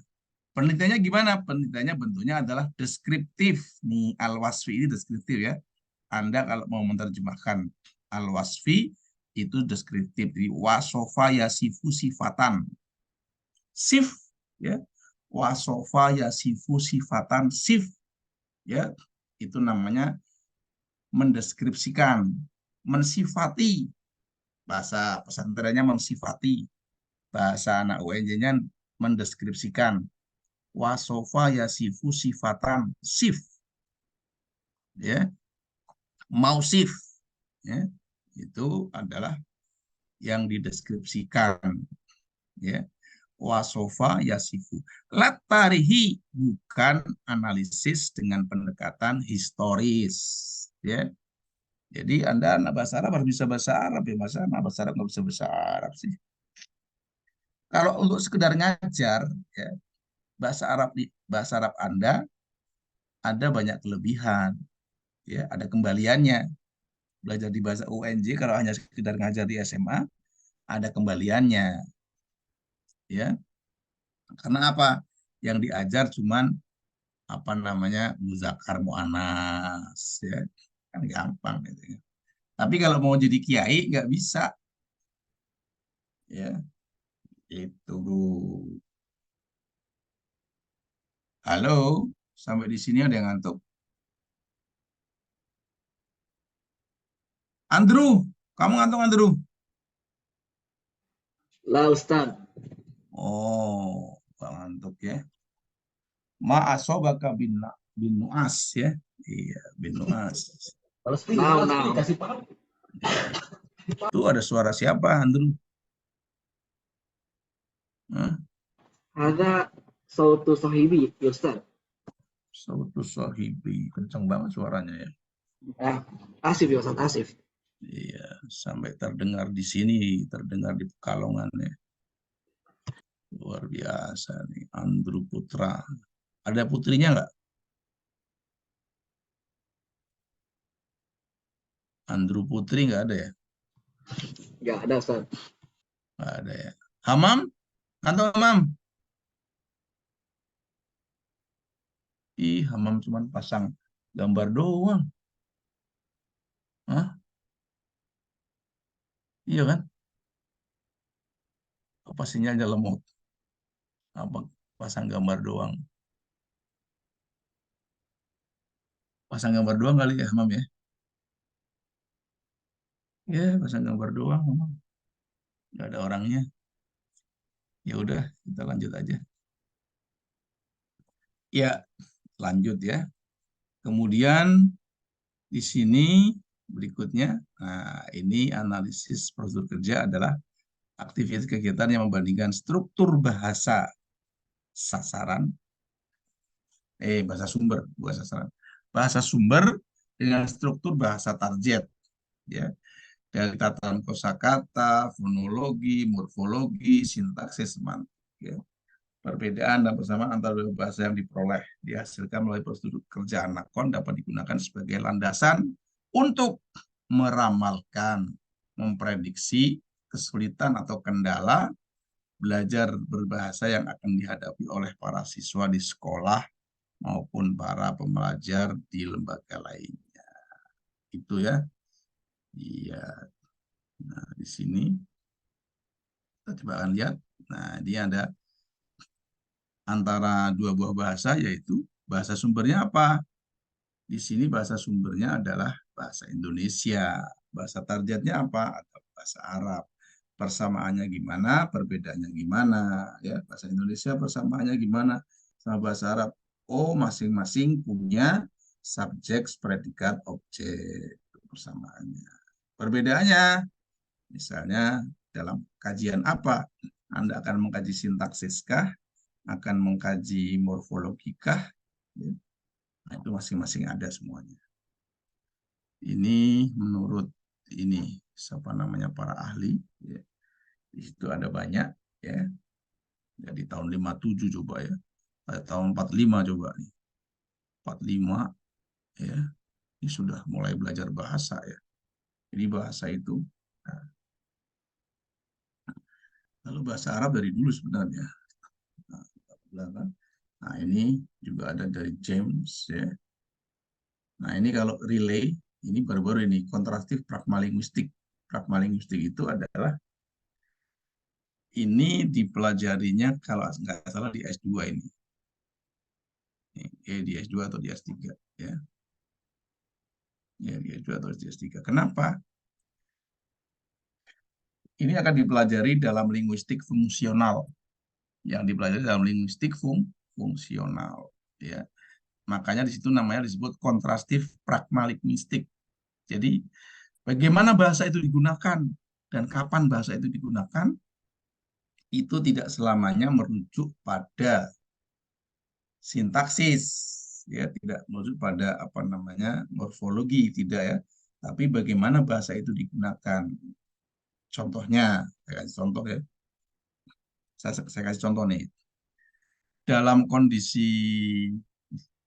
A: penelitiannya gimana? Penelitiannya bentuknya adalah deskriptif. Nih, al-wasfi ini deskriptif, ya. Anda kalau mau menerjemahkan al-wasfi itu deskriptif. Di wasofa yasifu sifatan. Sif, ya. Wasofa yasifu sifatan sif, ya. Itu namanya mendeskripsikan, mensifati. Bahasa pesantrennya mensifati. Bahasa anak UNJ-nya mendeskripsikan. Wasofa yasifu sifatan sif, ya, mausif, ya, itu adalah yang dideskripsikan, ya. Wasofa yasifu lat tarihi, bukan analisis dengan pendekatan historis, ya. Jadi Anda anak bahasa Arab harus bisa bahasa Arab, ya. Masa anak bahasa Arab nggak bisa bahasa Arab sih? Kalau untuk sekedar ngajar, ya, bahasa Arab Anda ada banyak kelebihan, ya, ada kembaliannya. Belajar di bahasa UNJ kalau hanya sekedar ngajar di SMA, ada kembaliannya, ya. Karena apa? Yang diajar cuman muzakkar muannas, ya, kan gampang gitu, ya. Tapi kalau mau jadi kiai nggak bisa, ya. Itu. Halo, sampai di sini ada yang ngantuk? Andrew, kamu ngantuk, Andrew?
C: Lah Ustaz.
A: Oh, ngantuk, ya. Ma asobaka bin nuas, ya. Iya, bin nuas.
C: Kasih paham.
A: Itu ada suara siapa, Andrew? Hah?
C: Ada sautu sahibi, Ustaz.
A: Sautu sahibi, kencang banget suaranya, ya.
C: Asif ya Ustaz, asif.
A: Iya, sampai terdengar di sini, terdengar di Pekalongan, ya. Luar biasa nih, Andrew Putra. Ada putrinya nggak? Andrew Putri nggak ada, ya?
C: Nggak ada Ustaz.
A: Nggak ada, ya. Hamam? Kantor Hamam? Ih, Hamam cuma pasang gambar doang. Hah? Iya kan? Apa sinyalnya lemot? Apa pasang gambar doang? Pasang gambar doang kali, ya, Hamam, ya? Ya, pasang gambar doang, Hamam. Nggak ada orangnya. Ya udah, kita lanjut aja. Ya, lanjut, ya. Kemudian di sini berikutnya, nah, ini analisis prosedur kerja adalah aktivitas kegiatan yang membandingkan struktur bahasa sasaran, Bahasa sumber, bukan sasaran. Bahasa sumber dengan struktur bahasa target, ya, dari tatanan kosakata, fonologi, morfologi, sintaksis, semantik. Ya. Perbedaan dan persamaan antara dua bahasa yang diperoleh dihasilkan melalui prosedur kerja anakon dapat digunakan sebagai landasan untuk meramalkan, memprediksi kesulitan atau kendala belajar berbahasa yang akan dihadapi oleh para siswa di sekolah maupun para pembelajar di lembaga lainnya. Itu ya. Iya. Nah, di sini kita coba akan lihat. Nah, ini ada antara dua buah bahasa, yaitu bahasa sumbernya apa? Di sini bahasa sumbernya adalah bahasa Indonesia. Bahasa targetnya apa? Atau bahasa Arab. Persamaannya gimana? Perbedaannya gimana? Ya, bahasa Indonesia persamaannya gimana sama bahasa Arab? Oh, masing-masing punya subjek, predikat, objek. Persamaannya. Perbedaannya, misalnya dalam kajian apa? Anda akan mengkaji sintaksis kah? Akan mengkaji morfologikah? Ya. Nah, itu masing-masing ada semuanya. Ini menurut ini siapa namanya para ahli, ya. Di situ ada banyak, ya. Jadi tahun 57 coba ya. Tahun 45 coba nih. 45 ya. Ini sudah mulai belajar bahasa ya. Jadi bahasa itu. Nah, lalu bahasa Arab dari dulu sebenarnya. Nah, ini juga ada dari James ya. Nah, ini kalau relay, ini baru-baru ini kontrastif pragmalinguistik. Pragmalinguistik itu adalah ini dipelajarinya kalau nggak salah di S2 ini. Di S2 atau di S3 ya. Ya, di S2 atau di S3. Kenapa? Ini akan dipelajari dalam linguistik fungsional. Yang dipelajari dalam linguistik fungsional ya. Makanya di situ namanya disebut kontrastif pragmalinguistik. Jadi bagaimana bahasa itu digunakan dan kapan bahasa itu digunakan itu tidak selamanya merujuk pada sintaksis, ya, tidak merujuk pada apa namanya morfologi, tidak ya, tapi bagaimana bahasa itu digunakan. Contohnya, saya kasih contoh ya, saya kasih contoh nih. Dalam kondisi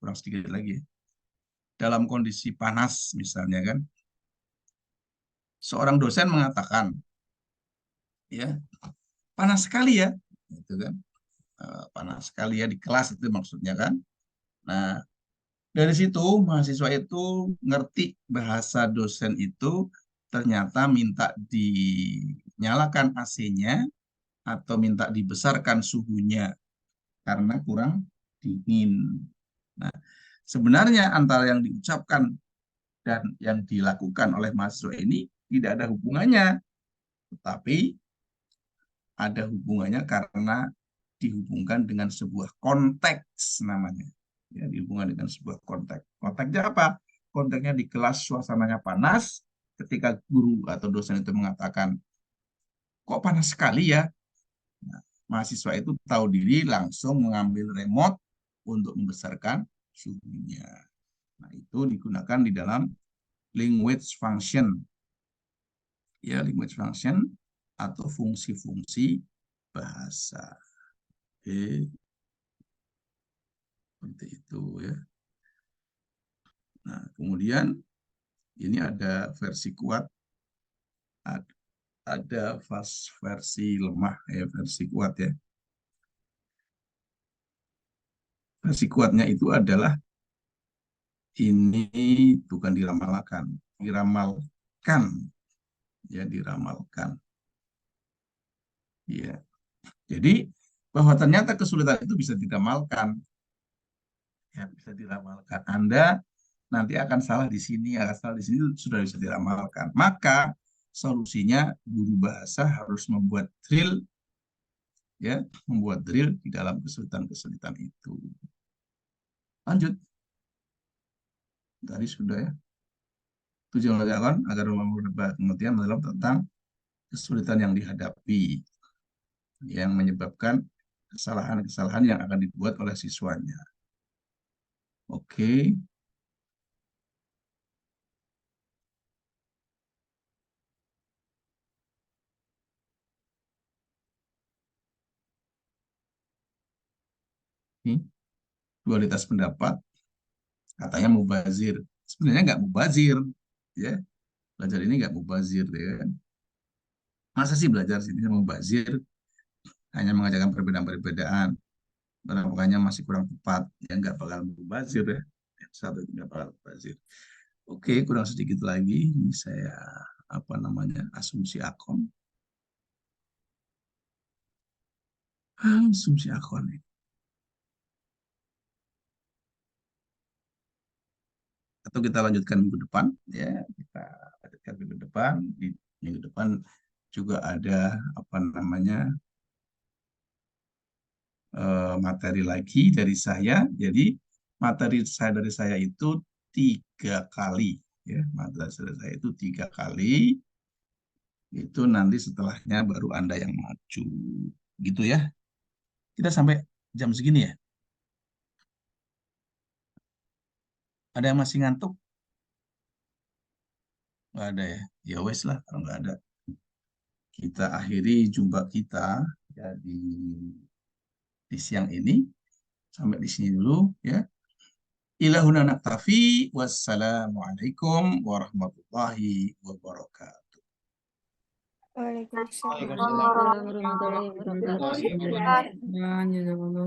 A: kurang sedikit lagi, ya. Dalam kondisi panas misalnya kan, seorang dosen mengatakan, ya panas sekali ya, itu kan, panas sekali ya di kelas itu maksudnya kan. Nah, dari situ mahasiswa itu ngerti bahasa dosen itu ternyata minta dinyalakan AC-nya atau minta dibesarkan suhunya karena kurang dingin. Nah, sebenarnya antara yang diucapkan dan yang dilakukan oleh mahasiswa ini tidak ada hubungannya, tetapi ada hubungannya karena dihubungkan dengan sebuah konteks namanya. Ya, dihubungkan dengan sebuah konteks. Konteksnya apa? Konteksnya di kelas suasananya panas, ketika guru atau dosen itu mengatakan, kok panas sekali ya? Nah, mahasiswa itu tahu diri langsung mengambil remote untuk membesarkan suhunya. Nah, itu digunakan di dalam language function. Ya, language function atau fungsi-fungsi bahasa. Oke. Seperti itu ya. Nah, kemudian ini ada versi kuat, ada versi lemah ya, versi kuat ya. Versi kuatnya itu adalah ini bukan diramalkan, diramalkan ya, diramalkan. Ya. Jadi bahwa ternyata kesulitan itu bisa diramalkan. Ya, bisa diramalkan. Anda nanti akan salah di sini, akan salah di sini sudah bisa diramalkan. Maka solusinya guru bahasa harus membuat drill, ya, membuat drill di dalam kesulitan-kesulitan itu. Lanjut. Tadi sudah ya. Tujuan belajar agar memperbaiki pengertian dalam tentang kesulitan yang dihadapi, yang menyebabkan kesalahan-kesalahan yang akan dibuat oleh siswanya. Oke. Ini dualitas pendapat, katanya mubazir. Sebenarnya nggak mubazir, ya. Belajar ini nggak mubazir, ya kan? Masa sih belajar sini mubazir? Hanya mengajarkan perbedaan-perbedaan. Makanya masih kurang tepat, ya nggak bakal mubazir, ya. Satu itu nggak bakal mubazir. Oke, kurang sedikit lagi. Ini saya asumsi akon. Asumsi akon ini. Atau kita lanjutkan minggu depan, ya. Kita lanjutkan minggu depan. Di minggu depan juga ada materi lagi dari saya. Jadi materi dari saya itu 3 kali, ya. Materi dari saya itu 3 kali. Itu nanti setelahnya baru Anda yang maju, gitu ya. Kita sampai jam segini ya. Ada yang masih ngantuk? Nggak ada ya. Ya wes lah kalau nggak ada. Kita akhiri jumpa kita ya di siang ini. Sampai di sini dulu ya. Ilahuna naktafi. Wassalamualaikum warahmatullahi wabarakatuh.
F: Waalaikumsalam.
B: Waalaikumsalam warahmatullahi wabarakatuh.
E: Waalaikumsalam. Jazakallah.